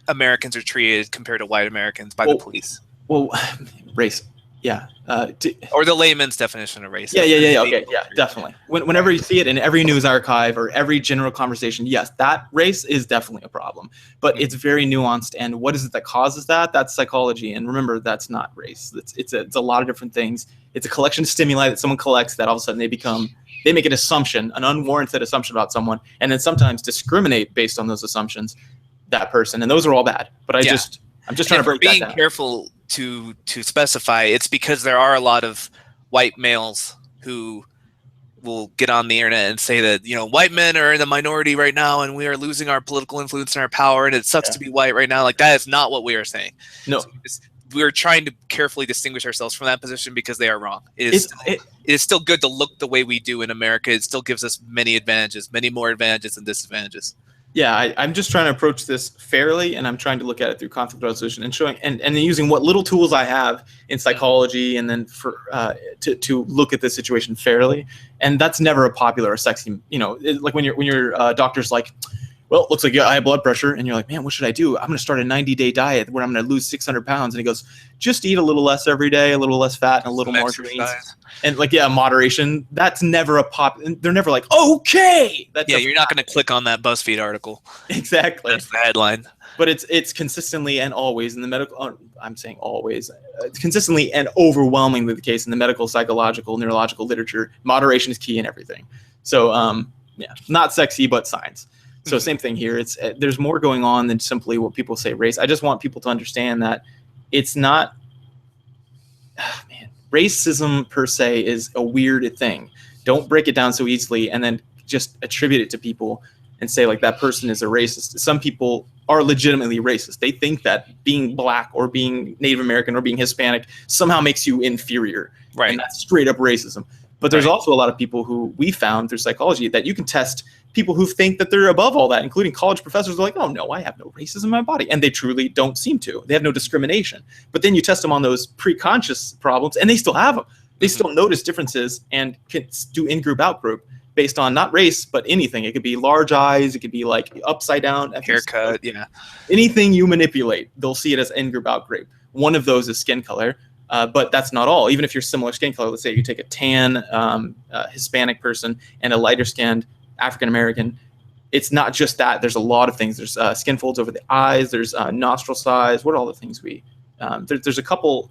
Americans are treated compared to white Americans by the police. Well, race. Yeah. Or the layman's definition of race. Yeah. Okay. Yeah, definitely. Whenever you see it in every news archive or every general conversation, yes, that race is definitely a problem. But it's very nuanced. And what is it that causes that? That's psychology. And remember, that's not race. It's a lot of different things. It's a collection of stimuli that someone collects that all of a sudden they make an assumption, an unwarranted assumption about someone, and then sometimes discriminate based on those assumptions, that person. And those are all bad. But I'm just trying to break that down. Being careful to specify, it's because there are a lot of white males who will get on the internet and say that white men are in the minority right now and we are losing our political influence and our power and it sucks to be white right now. Like, that is not what we are saying. No, so we're trying to carefully distinguish ourselves from that position because they are wrong. It is still good to look the way we do in America. It still gives us many advantages, many more advantages than disadvantages. Yeah, I'm just trying to approach this fairly, and I'm trying to look at it through conflict resolution and showing and then using what little tools I have in psychology, and then for to look at this situation fairly. And that's never a popular or sexy, like when your doctor's like, well, it looks like you got high blood pressure, and you're like, man, what should I do? I'm going to start a 90-day diet where I'm going to lose 600 pounds. And he goes, just eat a little less every day, a little less fat, and a little more greens. And moderation. That's never they're never like, okay. You're not going to click on that BuzzFeed article. Exactly. That's the headline. But it's consistently and always in the medical. I'm saying always, consistently and overwhelmingly the case in the medical, psychological, neurological literature. Moderation is key in everything. So not sexy, but science. So same thing here. There's more going on than simply what people say race. I just want people to understand that it's not. Racism per se is a weird thing. Don't break it down so easily and then just attribute it to people and say like that person is a racist. Some people are legitimately racist. They think that being black or being Native American or being Hispanic somehow makes you inferior. Right. And that's straight up racism. But there's also a lot of people who we found through psychology that you can test people who think that they're above all that, including college professors are like, oh no, I have no racism in my body. And they truly don't seem to. They have no discrimination. But then you test them on those pre-conscious problems and they still have them. They still notice differences and can do in-group, out-group based on not race, but anything. It could be large eyes. It could be like upside down. Haircut, yeah. Anything you manipulate, they'll see it as in-group, out-group. One of those is skin color. But that's not all. Even if you're similar skin color, let's say you take a tan Hispanic person and a lighter skinned African American, it's not just that. There's a lot of things. There's skin folds over the eyes. There's nostril size. What are all the things there's a couple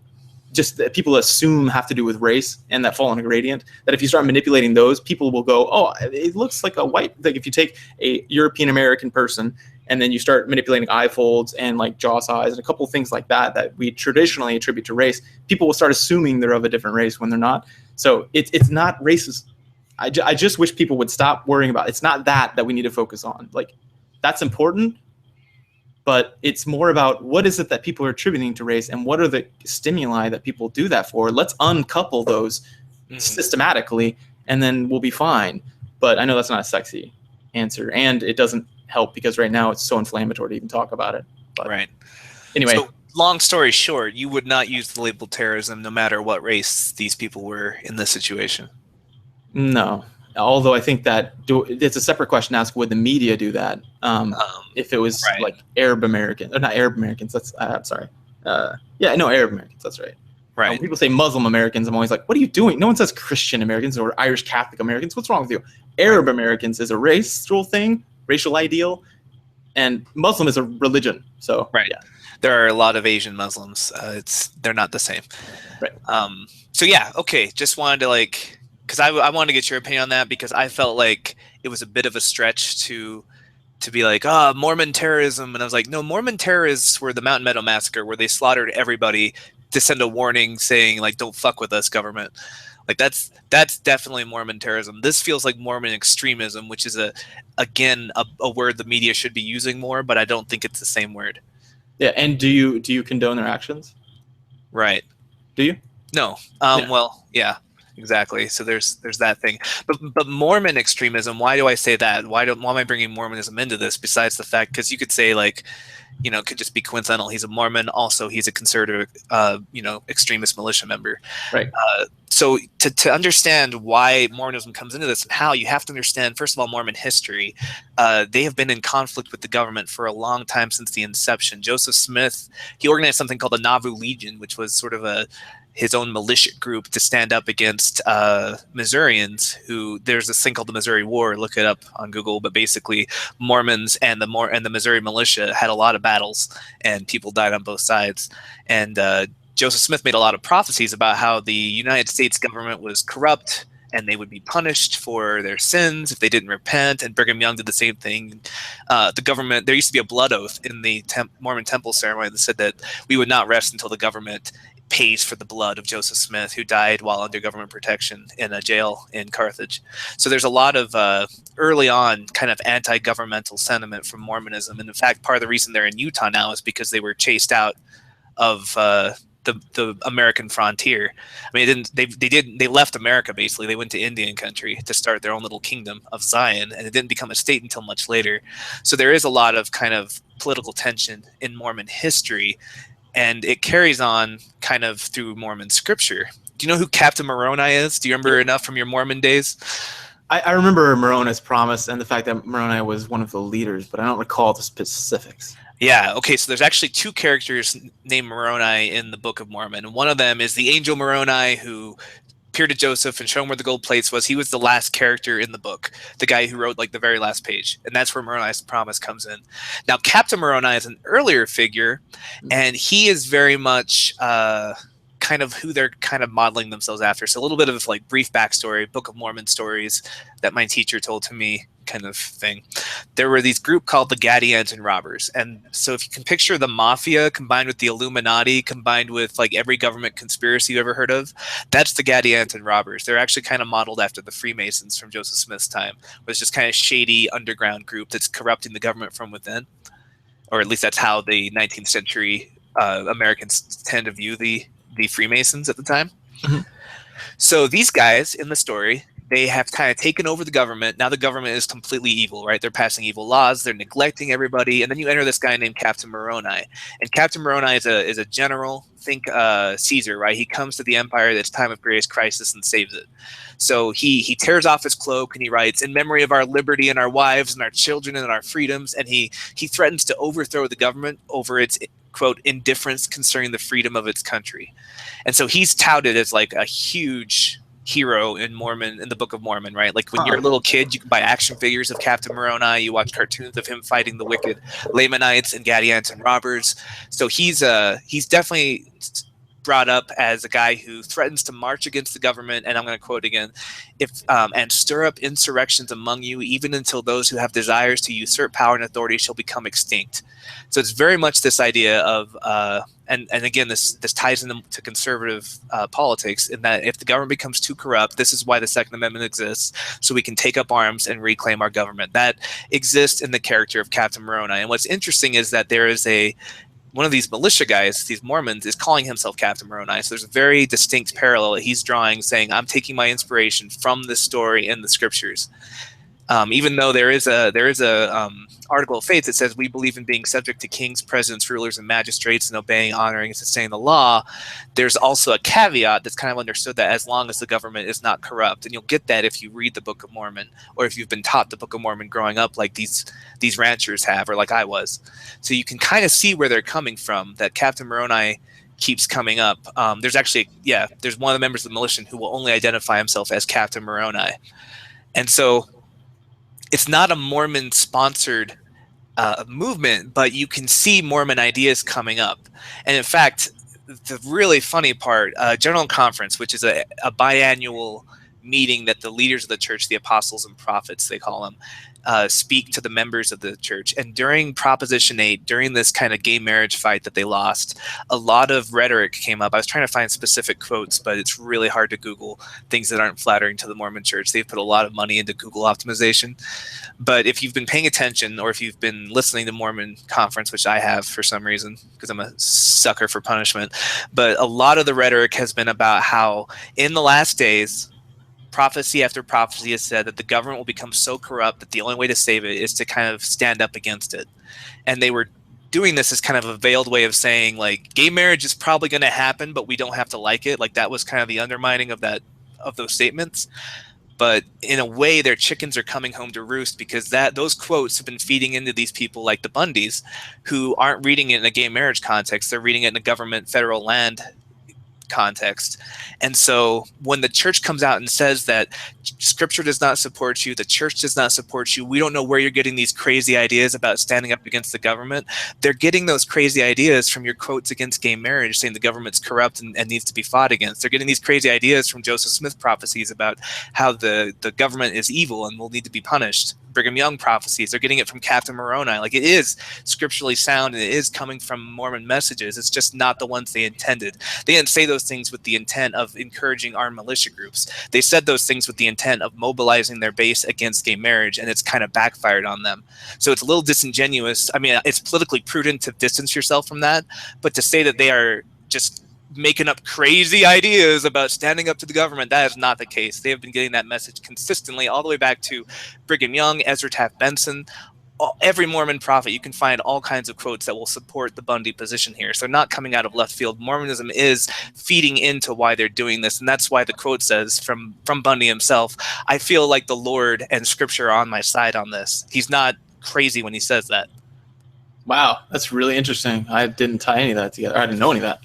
just that people assume have to do with race and that fall in a gradient, that if you start manipulating those, people will go, oh, it looks like a white, like if you take a European American person and then you start manipulating eye folds and like jaw size and a couple of things like that that we traditionally attribute to race, people will start assuming they're of a different race when they're not. So it's not racist. I just wish people would stop worrying about it. It's not that we need to focus on. Like, that's important, but it's more about what is it that people are attributing to race and what are the stimuli that people do that for. Let's uncouple those systematically and then we'll be fine. But I know that's not a sexy answer, and it doesn't help because right now it's so inflammatory to even talk about it. But right. Anyway. So, long story short, you would not use the label terrorism no matter what race these people were in this situation. No. Although I think that it's a separate question to ask, would the media do that? If it was like Arab Americans, or not Arab Americans, that's, I'm sorry. Arab Americans, that's right. Right. When people say Muslim Americans, I'm always like, what are you doing? No one says Christian Americans or Irish Catholic Americans. What's wrong with you? Arab Americans is a racial thing, racial ideal, and Muslim is a religion. So yeah. There are a lot of Asian Muslims. They're not the same. Right. So yeah, okay. Just wanted to because I wanted to get your opinion on that, because I felt like it was a bit of a stretch to be like, Mormon terrorism. And I was like, no, Mormon terrorists were the Mountain Meadow Massacre, where they slaughtered everybody to send a warning saying, like, don't fuck with us, government. Like, that's definitely Mormon terrorism. This feels like Mormon extremism, which is a word the media should be using more, but I don't think it's the same word. Yeah, and do you condone their actions? Right. Do you? No. Well, yeah. Exactly. So there's that thing. But Mormon extremism, why do I say that? Why am I bringing Mormonism into this, besides the fact, because you could say, like, it could just be coincidental. He's a Mormon. Also, he's a conservative, extremist militia member. Right. So to understand why Mormonism comes into this and how, you have to understand, first of all, Mormon history. They have been in conflict with the government for a long time, since the inception. Joseph Smith, he organized something called the Nauvoo Legion, which was sort of his own militia group to stand up against Missourians. Who, there's this thing called the Missouri War. Look it up on Google. But basically, Mormons and the Missouri militia had a lot of battles, and people died on both sides. And Joseph Smith made a lot of prophecies about how the United States government was corrupt, and they would be punished for their sins if they didn't repent. And Brigham Young did the same thing. The government, there used to be a blood oath in the Mormon temple ceremony that said that we would not rest until the government pays for the blood of Joseph Smith, who died while under government protection in a jail in Carthage. So there's a lot of early on kind of anti-governmental sentiment from Mormonism. And in fact, part of the reason they're in Utah now is because they were chased out of the American frontier. I mean, they left America, basically. They went to Indian country to start their own little kingdom of Zion, and it didn't become a state until much later. So there is a lot of kind of political tension in Mormon history, and it carries on kind of through Mormon scripture. Do you know who Captain Moroni is? Do you remember enough from your Mormon days? I remember Moroni's promise and the fact that Moroni was one of the leaders, but I don't recall the specifics. Yeah, okay, so there's actually two characters named Moroni in the Book of Mormon. And one of them is the angel Moroni, who appeared to Joseph and showed him where the gold plates was. He was the last character in the book, the guy who wrote like the very last page. And that's where Moroni's promise comes in. Now, Captain Moroni is an earlier figure, and he is very much kind of who they're kind of modeling themselves after. So a little bit of like brief backstory, Book of Mormon stories that my teacher told to me kind of thing. There were these group called the Gadianton robbers. And so if you can picture the mafia combined with the Illuminati, combined with like every government conspiracy you've ever heard of, that's the Gadianton robbers. They're actually kind of modeled after the Freemasons from Joseph Smith's time, where it's just kind of shady underground group that's corrupting the government from within. Or at least that's how the 19th century Americans tend to view the Freemasons at the time. Mhm. So these guys in the story, they have kind of taken over the government. Now the government is completely evil, right? They're passing evil laws. They're neglecting everybody. And then you enter this guy named Captain Moroni. And Captain Moroni is a general. Think Caesar, right? He comes to the empire at its time of greatest crisis and saves it. So he tears off his cloak and he writes, "In memory of our liberty and our wives and our children and our freedoms." And he threatens to overthrow the government over its, quote, indifference concerning the freedom of its country. And so he's touted as like a huge hero in the Book of Mormon, right? Like when you're a little kid, you can buy action figures of Captain Moroni. You watch cartoons of him fighting the wicked Lamanites and Gadianton robbers. So he's definitely brought up as a guy who threatens to march against the government, and I'm going to quote again, and stir up insurrections among you, even until those who have desires to usurp power and authority shall become extinct. So it's very much this idea of, and again, this ties into conservative politics, in that if the government becomes too corrupt, this is why the Second Amendment exists, so we can take up arms and reclaim our government. That exists in the character of Captain Moroni. And what's interesting is that there is one of these militia guys, these Mormons, is calling himself Captain Moroni. So there's a very distinct parallel that he's drawing, saying, I'm taking my inspiration from this story in the scriptures. Even though there is a article of faith that says we believe in being subject to kings, presidents, rulers, and magistrates, and obeying, honoring, and sustaining the law, there's also a caveat that's kind of understood that as long as the government is not corrupt. And you'll get that if you read the Book of Mormon, or if you've been taught the Book of Mormon growing up like these ranchers have, or like I was. So you can kind of see where they're coming from, that Captain Moroni keeps coming up. There's one of the members of the militia who will only identify himself as Captain Moroni. And so it's not a Mormon-sponsored movement, but you can see Mormon ideas coming up. And in fact, the really funny part, General Conference, which is a biannual meeting that the leaders of the church, the apostles and prophets, they call them, speak to the members of the church. And during Proposition 8, during this kind of gay marriage fight that they lost, a lot of rhetoric came up. I was trying to find specific quotes, but it's really hard to Google things that aren't flattering to the Mormon church. They've put a lot of money into Google optimization. But if you've been paying attention, or if you've been listening to Mormon Conference, which I have for some reason, because I'm a sucker for punishment, but a lot of the rhetoric has been about how in the last days, prophecy after prophecy has said that the government will become so corrupt that the only way to save it is to kind of stand up against it. And they were doing this as kind of a veiled way of saying, like, gay marriage is probably going to happen, but we don't have to like it. Like, that was kind of the undermining of those statements. But in a way, their chickens are coming home to roost, because those quotes have been feeding into these people like the Bundys, who aren't reading it in a gay marriage context. They're reading it in a government federal land context. And so when the church comes out and says that scripture does not support you, the church does not support you, we don't know where you're getting these crazy ideas about standing up against the government, they're getting those crazy ideas from your quotes against gay marriage, saying the government's corrupt and needs to be fought against. They're getting these crazy ideas from Joseph Smith prophecies about how the government is evil and will need to be punished. Brigham Young prophecies, they're getting it from Captain Moroni. Like, it is scripturally sound and it is coming from Mormon messages. It's just not the ones they intended. They didn't say those things with the intent of encouraging armed militia groups. They said those things with the intent of mobilizing their base against gay marriage, and it's kind of backfired on them. So it's a little disingenuous. I mean, it's politically prudent to distance yourself from that, but to say that they are just making up crazy ideas about standing up to the government, that is not the case. They have been getting that message consistently all the way back to Brigham Young, Ezra Taft Benson. Every Mormon prophet, you can find all kinds of quotes that will support the Bundy position here. So they're not coming out of left field. Mormonism is feeding into why they're doing this, and that's why the quote says from Bundy himself, I feel like the Lord and scripture are on my side on this. He's not crazy when he says that. Wow, that's really interesting. I didn't tie any of that together. I didn't know any of that.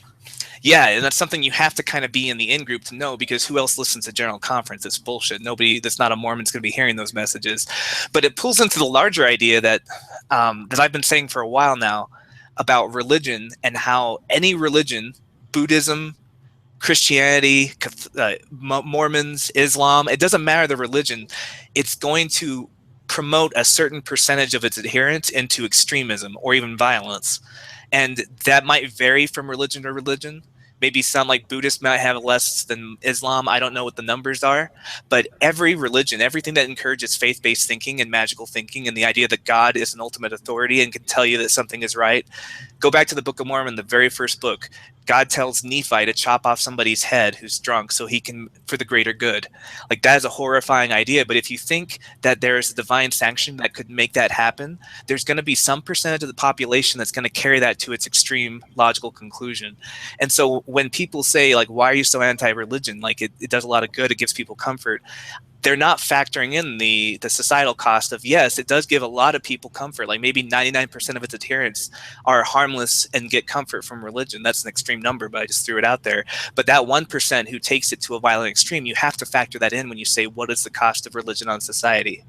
Yeah, and that's something you have to kind of be in the in-group to know, because who else listens to General Conference? It's bullshit. Nobody that's not a Mormon is going to be hearing those messages. But it pulls into the larger idea that I've been saying for a while now about religion, and how any religion, Buddhism, Christianity, Mormons, Islam, it doesn't matter the religion, it's going to promote a certain percentage of its adherents into extremism or even violence. And that might vary from religion to religion. Maybe some like Buddhists might have less than Islam. I don't know what the numbers are, but every religion, everything that encourages faith-based thinking and magical thinking and the idea that God is an ultimate authority and can tell you that something is right. Go back to the Book of Mormon, the very first book. God tells Nephi to chop off somebody's head who's drunk so he can, for the greater good. Like, that is a horrifying idea. But if you think that there's a divine sanction that could make that happen, there's going to be some percentage of the population that's going to carry that to its extreme logical conclusion. And so when people say, like, why are you so anti-religion? Like, it does a lot of good. It gives people comfort. They're not factoring in the societal cost of, yes, it does give a lot of people comfort. Like maybe 99% of its adherents are harmless and get comfort from religion. That's an extreme number, but I just threw it out there. But that 1% who takes it to a violent extreme, you have to factor that in when you say, what is the cost of religion on society?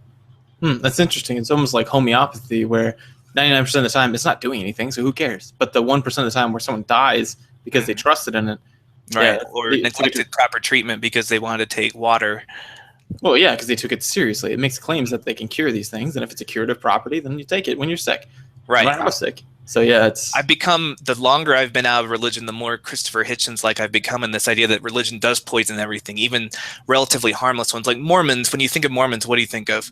That's interesting. It's almost like homeopathy, where 99% of the time it's not doing anything, so who cares? But the 1% of the time where someone dies because they trusted in it. Right, yeah, or neglected proper treatment because they wanted to take water. Well, yeah, because they took it seriously. It makes claims that they can cure these things, and if it's a curative property, then you take it when you're sick. Right. When I was sick. So yeah, I've become, the longer I've been out of religion, the more Christopher Hitchens like I've become in this idea that religion does poison everything, even relatively harmless ones. Like Mormons, when you think of Mormons, what do you think of?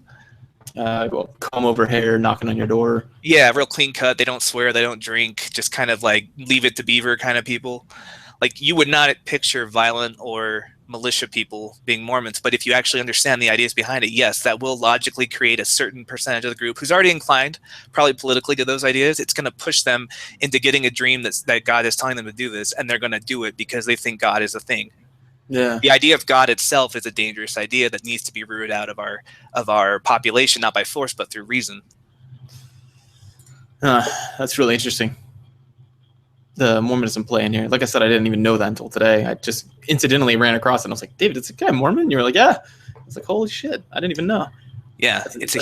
Well, comb over hair, knocking on your door. Yeah, real clean cut. They don't swear, they don't drink, just kind of like leave it to Beaver kind of people. Like, you would not picture violent or militia people being Mormons, but if you actually understand the ideas behind it, yes, that will logically create a certain percentage of the group who's already inclined, probably politically, to those ideas. It's going to push them into getting a dream that God is telling them to do this, and they're going to do it because they think God is a thing. Yeah. The idea of God itself is a dangerous idea that needs to be rooted out of our population, not by force, but through reason. That's really interesting. The Mormonism play in here. Like I said, I didn't even know that until today. I just incidentally ran across it and I was like, David, it's a guy Mormon? You were like, yeah. I was like, holy shit, I didn't even know. Yeah, it's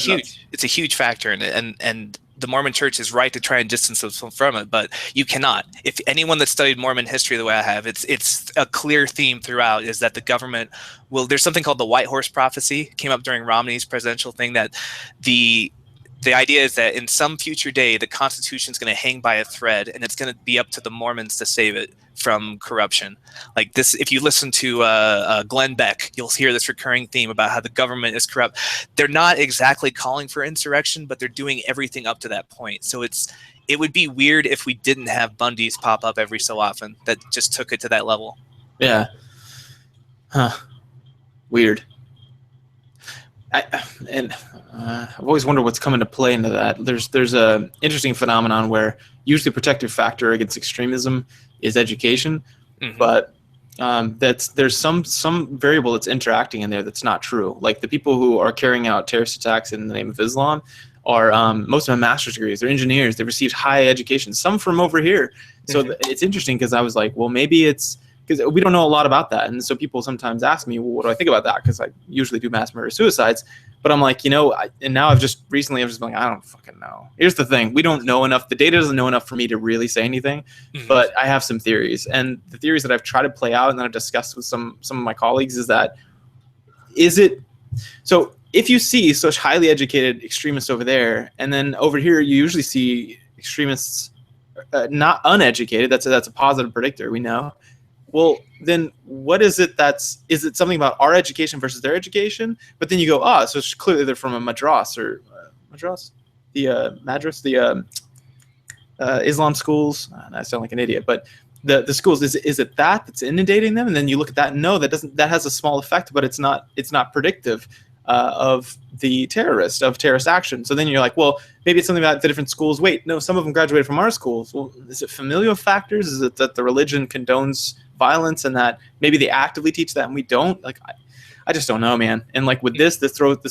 a huge factor in it, and the Mormon Church is right to try and distance themselves from it, but you cannot. If anyone that studied Mormon history the way I have, it's a clear theme throughout is that the government will. There's something called the White Horse Prophecy. Came up during Romney's presidential thing, that the idea is that in some future day, the Constitution is going to hang by a thread, and it's going to be up to the Mormons to save it from corruption. Like this, if you listen to Glenn Beck, you'll hear this recurring theme about how the government is corrupt. They're not exactly calling for insurrection, but they're doing everything up to that point. So it would be weird if we didn't have Bundys pop up every so often that just took it to that level. Yeah. Huh. Weird. I've always wondered what's coming to play into that. There's a interesting phenomenon where usually the protective factor against extremism is education, but there's some variable that's interacting in there that's not true. Like the people who are carrying out terrorist attacks in the name of Islam are most of them have master's degrees. They're engineers. They've received high education, some from over here. So it's interesting because I was like, well, maybe it's because we don't know a lot about that. And so people sometimes ask me, well, what do I think about that? Because I usually do mass murder suicides. But I'm like, and now I've just been like, I don't fucking know. Here's the thing. We don't know enough. The data doesn't know enough for me to really say anything. But I have some theories. And the theories that I've tried to play out and that I've discussed with some of my colleagues is that, so if you see such highly educated extremists over there, and then over here you usually see extremists not uneducated, that's a positive predictor, we know. Well, then what is it is it something about our education versus their education? But then you go, so it's clearly they're from a madras or Islam schools. I sound like an idiot, but the schools, is it that's inundating them? And then you look at that and no, that has a small effect, but it's not predictive of the terrorist action. So then you're like, well, maybe it's something about the different schools. Wait, no, some of them graduated from our schools. Well, is it familial factors? Is it that the religion condones violence and that maybe they actively teach that and we don't? Like, I just don't know, man. And like with this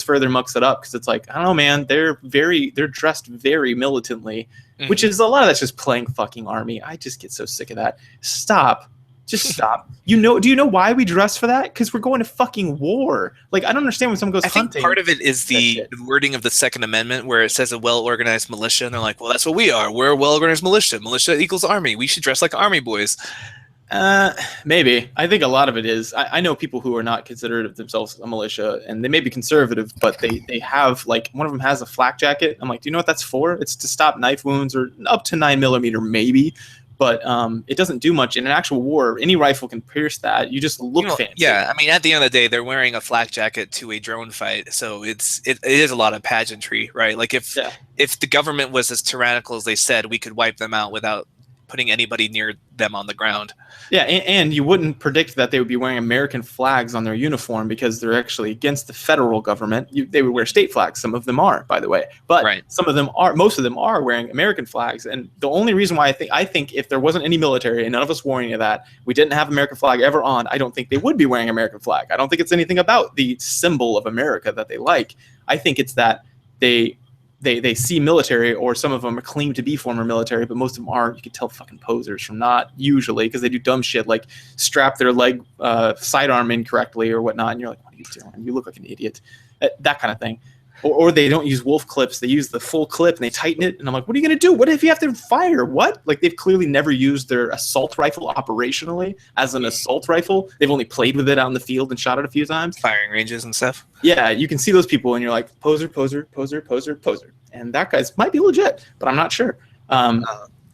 further mucks it up because it's like, I don't know, man. They're dressed very militantly, which is a lot of that's just playing fucking army. I just get so sick of that. Stop. Just stop. Do you know why we dress for that? Because we're going to fucking war. Like, I don't understand when someone goes hunting. I think part of it is the wording of the Second Amendment where it says a well-organized militia, and they're like, well, that's what we are. We're a well-organized militia. Militia equals army. We should dress like army boys. Maybe. I think a lot of it is. I know people who are not considered themselves a militia, and they may be conservative, but they have, like, one of them has a flak jacket. I'm like, do you know what that's for? It's to stop knife wounds, or up to 9mm, maybe. But it doesn't do much in an actual war. Any rifle can pierce that. You just look fancy. Yeah, I mean, at the end of the day, they're wearing a flak jacket to a drone fight, so it is a lot of pageantry, right? Like if the government was as tyrannical as they said, we could wipe them out without putting anybody near them on the ground. Yeah, and you wouldn't predict that they would be wearing American flags on their uniform because they're actually against the federal government. They would wear state flags. Some of them are, by the way, but some of them are. Most of them are wearing American flags. And the only reason why I think if there wasn't any military and none of us wore any of that, we didn't have American flag ever on, I don't think they would be wearing American flag. I don't think it's anything about the symbol of America that they like. I think it's that they see military, or some of them claim to be former military, but most of them aren't. You can tell fucking posers from not, usually, because they do dumb shit like strap their leg sidearm incorrectly or whatnot, and you're like, what are you doing? You look like an idiot. That kind of thing. Or they don't use wolf clips. They use the full clip and they tighten it. And I'm like, what are you going to do? What if you have to fire? What? Like, they've clearly never used their assault rifle operationally as an assault rifle. They've only played with it out in the field and shot it a few times. Firing ranges and stuff. Yeah, you can see those people and you're like, poser, poser, poser, poser, poser. And that guy's might be legit, but I'm not sure. And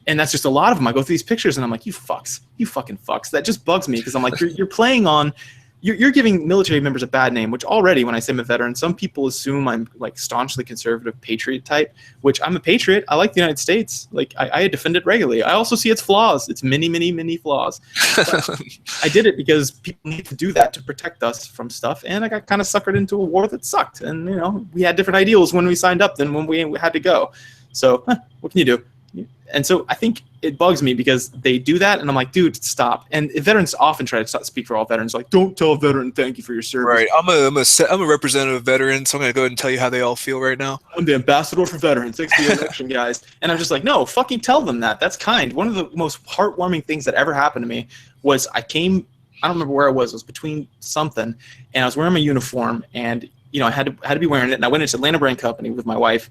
that's just a lot of them. I go through these pictures and I'm like, you fucks, you fucking fucks. That just bugs me because I'm like, you're playing on. You're giving military members a bad name, which already, when I say I'm a veteran, some people assume I'm like staunchly conservative patriot type, which I'm a patriot. I like the United States. Like I defend it regularly. I also see its flaws. Its many, many, many flaws. I did it because people need to do that to protect us from stuff. And I got kind of suckered into a war that sucked. And, you know, we had different ideals when we signed up than when we had to go. So what can you do? And so I think it bugs me because they do that, and I'm like, dude, stop. And veterans often try to speak for all veterans, like, don't tell a veteran thank you for your service. Right. I'm a representative veteran, so I'm going to go ahead and tell you how they all feel right now. I'm the ambassador for veterans. Thanks for the election, guys. And I'm just like, no, fucking tell them that. That's kind. One of the most heartwarming things that ever happened to me was I don't remember where I was. It was between something, and I was wearing my uniform, and, you know, I had to be wearing it. And I went into Atlanta Brand Company with my wife.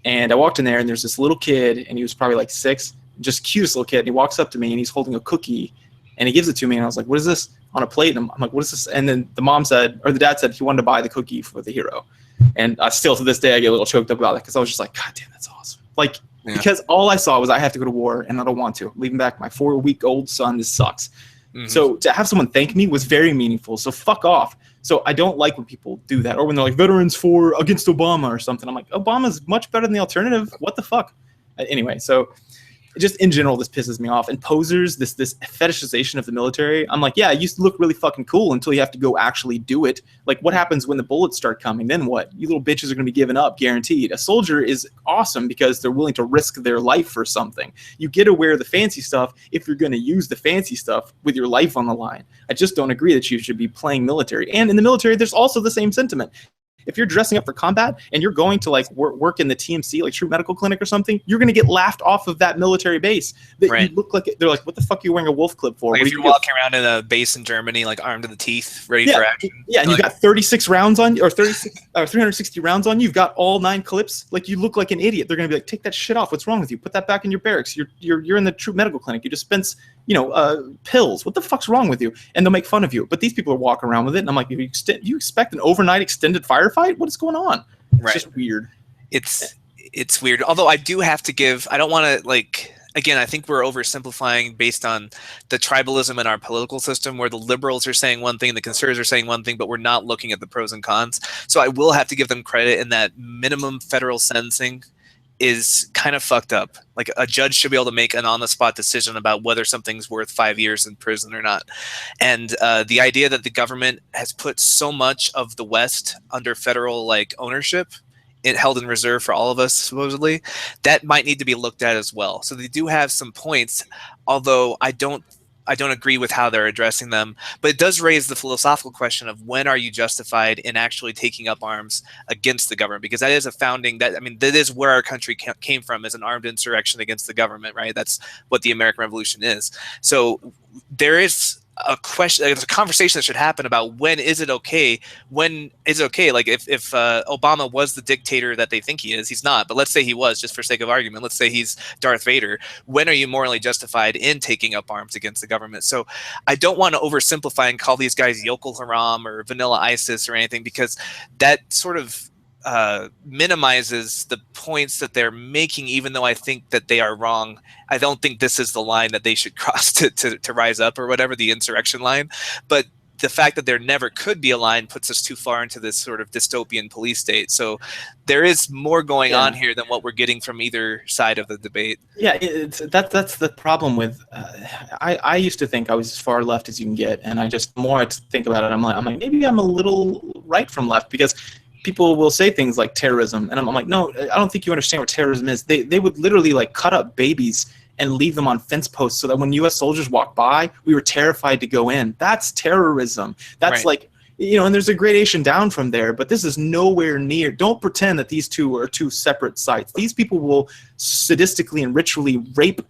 And I walked in there, and there's this little kid, and he was probably like 6, just cutest little kid. And he walks up to me, and he's holding a cookie, and he gives it to me. And I was like, what is this? On a plate. And I'm like, what is this? And then the dad said he wanted to buy the cookie for the hero. And still to this day, I get a little choked up about it because I was just like, God damn, that's awesome. Like, because all I saw was I have to go to war, and I don't want to. Leaving back my 4-week-old son, this sucks. Mm-hmm. So to have someone thank me was very meaningful. So fuck off. So I don't like when people do that, or when they're like, veterans against Obama or something. I'm like, Obama's much better than the alternative. What the fuck? Anyway, so just in general, this pisses me off. And posers, this fetishization of the military. I'm like, yeah, you look really fucking cool until you have to go actually do it. Like, what happens when the bullets start coming? Then what? You little bitches are going to be giving up, guaranteed. A soldier is awesome because they're willing to risk their life for something. You get to wear the fancy stuff if you're going to use the fancy stuff with your life on the line. I just don't agree that you should be playing military. And in the military, there's also the same sentiment. If you're dressing up for combat and you're going to like work in the TMC, like Troop Medical Clinic or something, you're going to get laughed off of that military base. That you look like, they're like, what the fuck are you wearing a wolf clip for? Like if you're walking around in a base in Germany, like armed to the teeth, ready for action. Yeah, and you got 36 rounds on you, or 360 rounds on you. You've got all 9 clips. Like, you look like an idiot. They're going to be like, take that shit off. What's wrong with you? Put that back in your barracks. You're in the Troop Medical Clinic. You dispense, pills. What the fuck's wrong with you? And they'll make fun of you. But these people are walking around with it, and I'm like, you expect an overnight extended firefight? What is going on? It's just weird. It's weird. Although I do have to give, I don't want to, like, again, I think we're oversimplifying based on the tribalism in our political system, where the liberals are saying one thing, the conservatives are saying one thing, but we're not looking at the pros and cons. So I will have to give them credit in that minimum federal sentencing is kind of fucked up. Like, a judge should be able to make an on-the-spot decision about whether something's worth 5 years in prison or not. And the idea that the government has put so much of the West under federal like ownership, it held in reserve for all of us, supposedly, that might need to be looked at as well. So they do have some points, although I don't agree with how they're addressing them. But it does raise the philosophical question of when are you justified in actually taking up arms against the government? Because that is that is where our country came from, as an armed insurrection against the government, right? That's what the American Revolution is. So there is a question. It's a conversation that should happen about when is it okay? When is it okay? Like if Obama was the dictator that they think he is, he's not. But let's say he was, just for sake of argument. Let's say he's Darth Vader. When are you morally justified in taking up arms against the government? So I don't want to oversimplify and call these guys Yoko Haram or Vanilla ISIS or anything, because that sort of minimizes the points that they're making, even though I think that they are wrong. I don't think this is the line that they should cross to rise up, or whatever, the insurrection line. But the fact that there never could be a line puts us too far into this sort of dystopian police state. So there is more going on here than what we're getting from either side of the debate. Yeah, that's the problem with. I used to think I was as far left as you can get, and the more I think about it, I'm like maybe I'm a little right from left, because people will say things like terrorism, and I'm like, no, I don't think you understand what terrorism is. They would literally like cut up babies and leave them on fence posts so that when U.S. soldiers walked by, we were terrified to go in. That's terrorism. That's like, and there's a gradation down from there, but this is nowhere near. Don't pretend that these two are two separate sites. These people will sadistically and ritually rape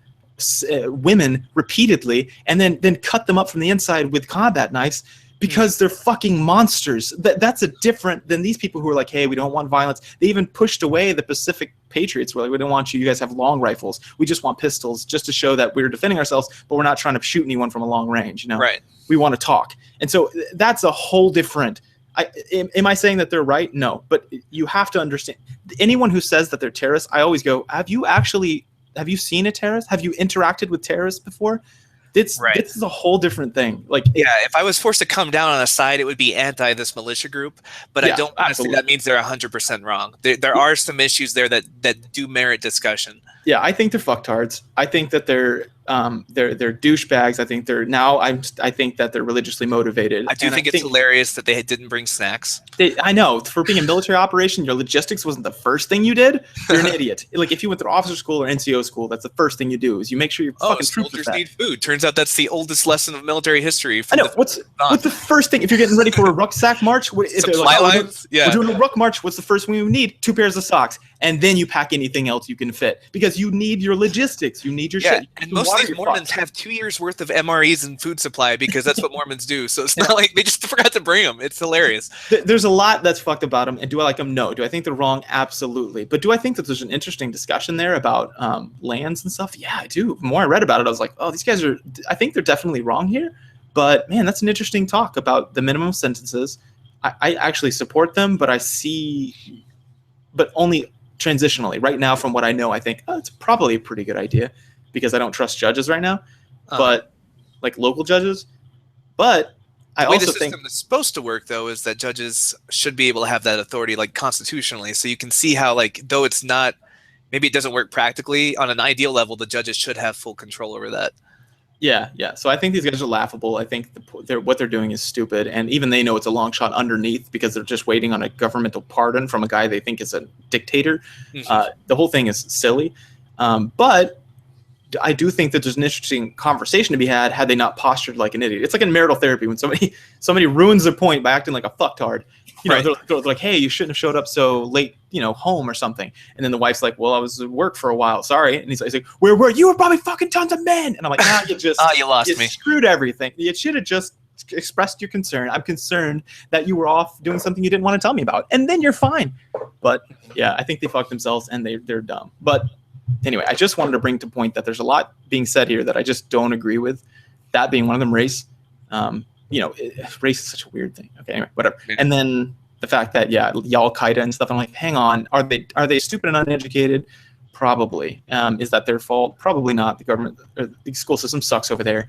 women repeatedly and then cut them up from the inside with combat knives, because they're fucking monsters. That's a different than these people who are like, hey, we don't want violence. They even pushed away the Pacific Patriots. We're like, we don't want you. You guys have long rifles. We just want pistols, just to show that we're defending ourselves, but we're not trying to shoot anyone from a long range. Right. We want to talk. And so that's a whole different. Am I saying that they're right? No. But you have to understand, anyone who says that they're terrorists, I always go, have you seen a terrorist? Have you interacted with terrorists before? This is a whole different thing. Like, if I was forced to come down on a side, it would be anti this militia group. But I don't want to say that means they're 100% wrong. There are some issues there that do merit discussion. Yeah, I think they're fucktards. I think that they're douchebags. I think that they're religiously motivated. I think it's hilarious that they didn't bring snacks. I know, for being a military operation, your logistics wasn't the first thing you did. You're an idiot. Like, if you went through officer school or NCO school, that's the first thing you do, is you make sure your fucking troops soldiers need food. Turns out that's the oldest lesson of military history. I know. What's the first thing if you're getting ready for a rucksack march? Supply lines. We're doing a ruck march. What's the first thing we need? 2 pairs of socks, and then you pack anything else you can fit, because you need your logistics. You need your shit. And most of these Mormons have 2 years worth of MREs and food supply, because that's what Mormons do. So it's not like they just forgot to bring them. It's hilarious. There's a lot that's fucked about them. And do I like them? No. Do I think they're wrong? Absolutely. But do I think that there's an interesting discussion there about lands and stuff? Yeah, I do. The more I read about it, I was like, oh, these guys I think they're definitely wrong here. But man, that's an interesting talk about the minimum sentences. I actually support them, but but only transitionally. Right now, from what I know, I think it's probably a pretty good idea, because I don't trust judges right now, but like local judges. But I also think the system is supposed to work, though, is that judges should be able to have that authority, like constitutionally. So you can see how, like, though it's not, maybe it doesn't work practically, on an ideal level, the judges should have full control over that. Yeah. So I think these guys are laughable. I think what they're doing is stupid, and even they know it's a long shot underneath, because they're just waiting on a governmental pardon from a guy they think is a dictator. The whole thing is silly, but I do think that there's an interesting conversation to be had they not postured like an idiot. It's like in marital therapy, when somebody ruins their point by acting like a fucktard. They're like, hey, you shouldn't have showed up so late, home or something. And then the wife's like, well, I was at work for a while. Sorry. And he's like, where were you? Were probably fucking tons of men. And I'm like, you lost me. Screwed everything. You should have just expressed your concern. I'm concerned that you were off doing something you didn't want to tell me about. And then you're fine. But yeah, I think they fucked themselves, and they're dumb. But anyway, I just wanted to bring to point that there's a lot being said here that I just don't agree with. That being one of them, race. Race is such a weird thing. Okay, anyway, whatever. And then the fact that Al-Qaeda and stuff. I'm like, hang on, are they stupid and uneducated? Probably. Is that their fault? Probably not. The government, or the school system sucks over there.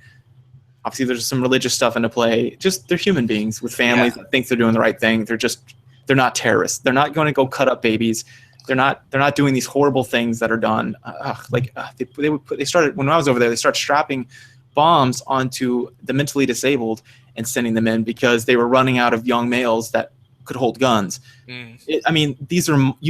Obviously, there's some religious stuff into play. Just they're human beings with families that think they're doing the right thing. They're not terrorists. They're not going to go cut up babies. They're not doing these horrible things that are done. They started, when I was over there, they started strapping bombs onto the mentally disabled and sending them in, because they were running out of young males that could hold guns. You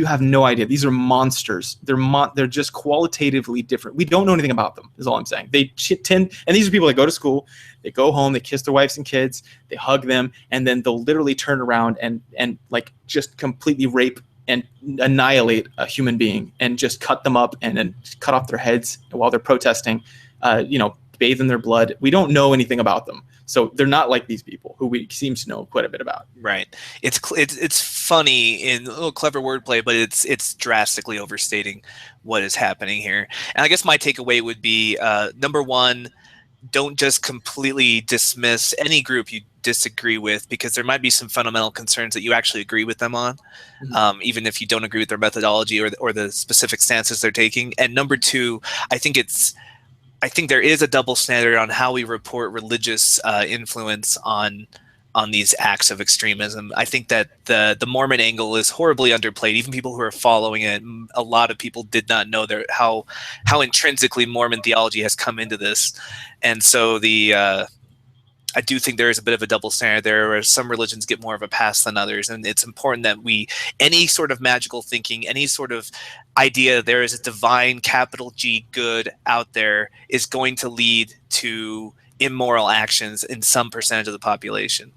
have no idea. These are monsters. They're just qualitatively different. We don't know anything about them, is all I'm saying. And these are people that go to school, they go home, they kiss their wives and kids, they hug them, and then they'll literally turn around and like just completely rape and annihilate a human being, and just cut them up and then cut off their heads while they're protesting, bathe in their blood. We don't know anything about them. So they're not like these people who we seem to know quite a bit about. Right. It's funny in a little clever wordplay, but it's drastically overstating what is happening here. And I guess my takeaway would be number one, don't just completely dismiss any group you disagree with, because there might be some fundamental concerns that you actually agree with them on, even if you don't agree with their methodology or the specific stances they're taking. And number two, I think there is a double standard on how we report religious influence on these acts of extremism. I think that the Mormon angle is horribly underplayed. Even people who are following it, a lot of people did not know how intrinsically Mormon theology has come into this. And so I do think there is a bit of a double standard there, where some religions get more of a pass than others. And it's important that any sort of magical thinking, any sort of idea there is a divine capital G good out there is going to lead to immoral actions in some percentage of the population.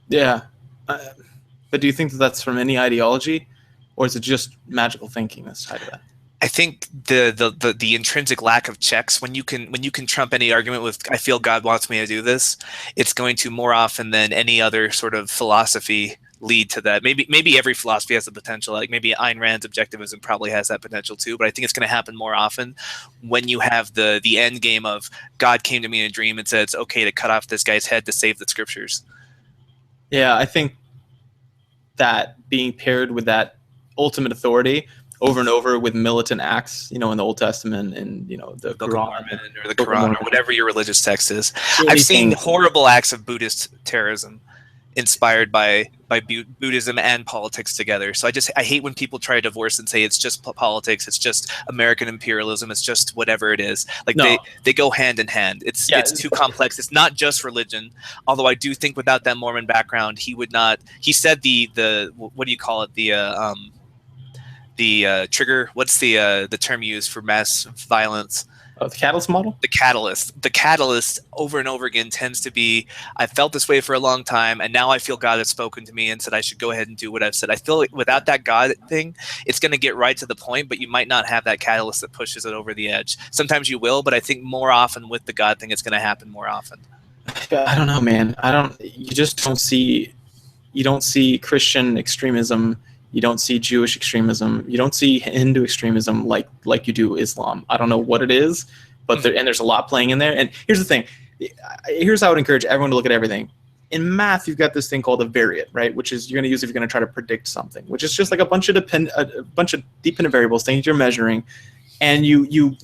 Yeah. But do you think that that's from any ideology, or is it just magical thinking that's tied to that? I think the intrinsic lack of checks, when you can trump any argument with "I feel God wants me to do this," it's going to more often than any other sort of philosophy lead to that. Maybe every philosophy has the potential. Like maybe Ayn Rand's objectivism probably has that potential too. But I think it's going to happen more often when you have the end game of God came to me in a dream and said it's okay to cut off this guy's head to save the scriptures. Yeah, I think that being paired with that ultimate authority over and over with militant acts, in the Old Testament and, the Book Quran, of Mormon or the Quran or whatever your religious text is. Anything. I've seen horrible acts of Buddhist terrorism inspired by Buddhism and politics together. So I hate when people try to divorce and say it's just politics, it's just American imperialism, it's just whatever it is. Like they go hand in hand. It's too complex. It's not just religion. Although I do think without that Mormon background, he would not. He said the what do you call it, the trigger, what's the term used for mass violence? Oh, the catalyst model? The catalyst over and over again tends to be, I felt this way for a long time, and now I feel God has spoken to me and said I should go ahead and do what I've said. I feel like without that God thing, it's going to get right to the point, but you might not have that catalyst that pushes it over the edge. Sometimes you will, but I think more often with the God thing, it's going to happen more often. I don't know, man. You just don't see Christian extremism. You don't see Jewish extremism. You don't see Hindu extremism like you do Islam. I don't know what it is, but there's a lot playing in there. And here's the thing. Here's how I would encourage everyone to look at everything. In math, you've got this thing called a variate, right? Which is you're going to use if you're going to try to predict something, which is just like a bunch of dependent variables, things you're measuring, and you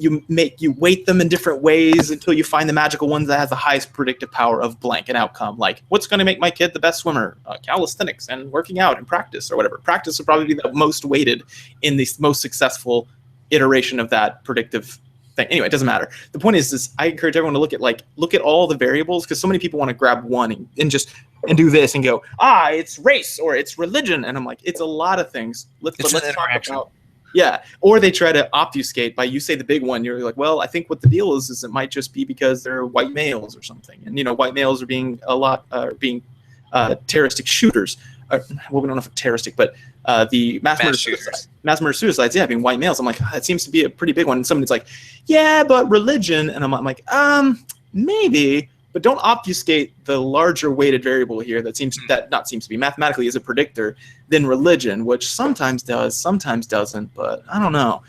weight them in different ways until you find the magical one that has the highest predictive power of blank, an outcome. Like, what's going to make my kid the best swimmer? Calisthenics and working out and practice or whatever. Practice will probably be the most weighted in the most successful iteration of that predictive thing. Anyway, it doesn't matter. The point is I encourage everyone to look at all the variables, because so many people want to grab one and do this and go, it's race or it's religion, and I'm like, it's a lot of things. Let's talk about. Yeah, or they try to obfuscate by, you say the big one, you're like, well, I think what the deal is it might just be because they're white males or something, and white males are being terroristic shooters. We don't know if it's terroristic, but the mass murder suicides, being white males. I'm like, that seems to be a pretty big one. And somebody's like, yeah, but religion, and I'm like, maybe. But don't obfuscate the larger weighted variable here that mathematically is a predictor than religion, which sometimes does, sometimes doesn't. But I don't know.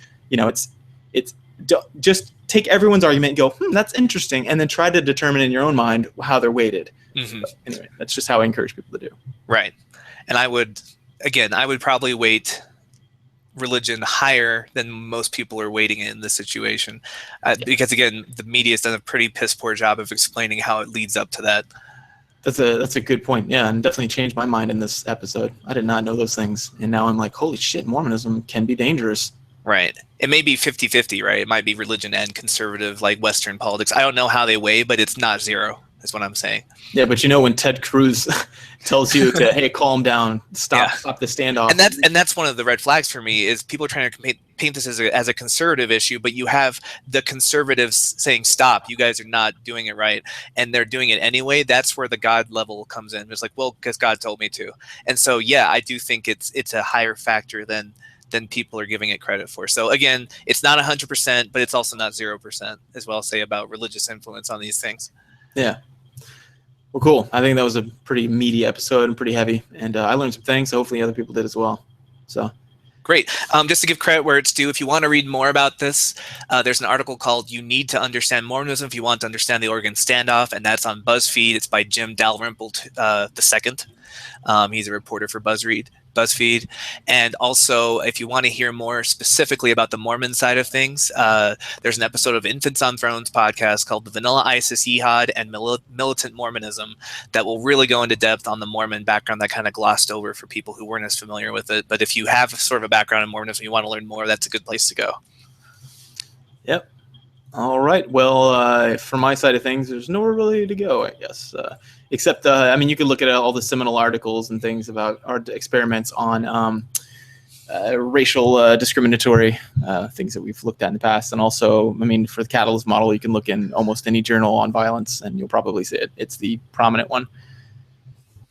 Just take everyone's argument and go, that's interesting, and then try to determine in your own mind how they're weighted. But anyway, that's just how I encourage people to do. Right. And I would probably weight religion higher than most people are weighting it in this situation, because again, the media has done a pretty piss poor job of explaining how it leads up to that. That's a good point. Yeah, and definitely changed my mind in this episode. I did not know those things, and now I'm like, holy shit, Mormonism can be dangerous. Right. It may be 50-50, right? It might be religion and conservative, like Western politics. I don't know how they weigh, but it's not zero, is what I'm saying. Yeah, but when Ted Cruz tells you to, hey, calm down, stop the standoff. And that's one of the red flags for me, is people trying to paint this as a conservative issue, but you have the conservatives saying, stop, you guys are not doing it right, and they're doing it anyway. That's where the God level comes in. It's like, well, because God told me to. And so, yeah, I do think it's a higher factor than people are giving it credit for. So again, it's not 100%, but it's also not 0%, as well, say, about religious influence on these things. Yeah. Well, cool. I think that was a pretty meaty episode and pretty heavy, and I learned some things. So hopefully other people did as well. So. Great. Just to give credit where it's due, if you want to read more about this, there's an article called "You Need to Understand Mormonism If You Want to Understand the Oregon Standoff," and that's on BuzzFeed. It's by Jim Dalrymple II. He's a reporter for BuzzFeed. And also, if you want to hear more specifically about the Mormon side of things, there's an episode of Infants on Thrones podcast called "The Vanilla Isis Jihad and Militant Mormonism" that will really go into depth on the Mormon background that kind of glossed over for people who weren't as familiar with it. But if you have sort of a background in Mormonism, you want to learn more, that's a good place to go. Yep. All right. Well, from my side of things, there's nowhere really to go, I guess. Except, I mean, you could look at all the seminal articles and things about our experiments on racial discriminatory things that we've looked at in the past. And also, I mean, for the Catalyst model, you can look in almost any journal on violence, and you'll probably see it. It's the prominent one.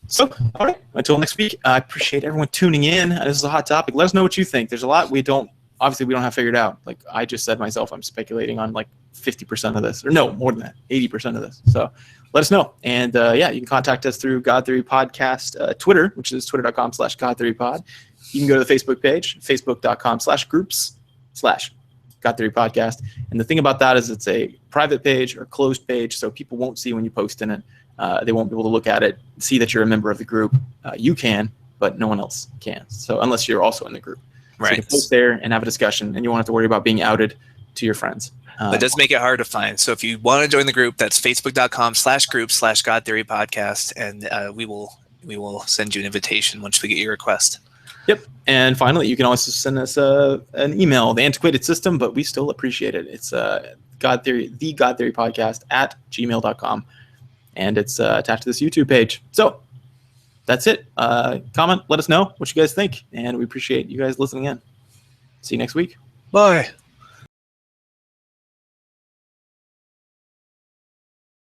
So, all right. Until next week, I appreciate everyone tuning in. This is a hot topic. Let us know what you think. There's a lot we don't have figured out. Like I just said myself, I'm speculating on like 50% of this, or no, more than that, 80% of this. So let us know. And yeah, you can contact us through God Theory Podcast Twitter, which is twitter.com/GodTheoryPod. You can go to the Facebook page, facebook.com/groups/God Theory Podcast. And the thing about that is it's a private page or closed page, so people won't see when you post in it. They won't be able to look at it, see that you're a member of the group. You can, but no one else can. So unless you're also in the group. Right. So you can post there and have a discussion, and you won't have to worry about being outed to your friends. That does make it hard to find. So if you want to join the group, that's facebook.com/groups/God Theory Podcast, and we will send you an invitation once we get your request. Yep. And finally, you can also send us an email, the antiquated system, but we still appreciate it. It's God Theory, the God Theory Podcast @gmail.com, and it's attached to this YouTube page. So that's it. Comment, let us know what you guys think, and we appreciate you guys listening in. See you next week. Bye.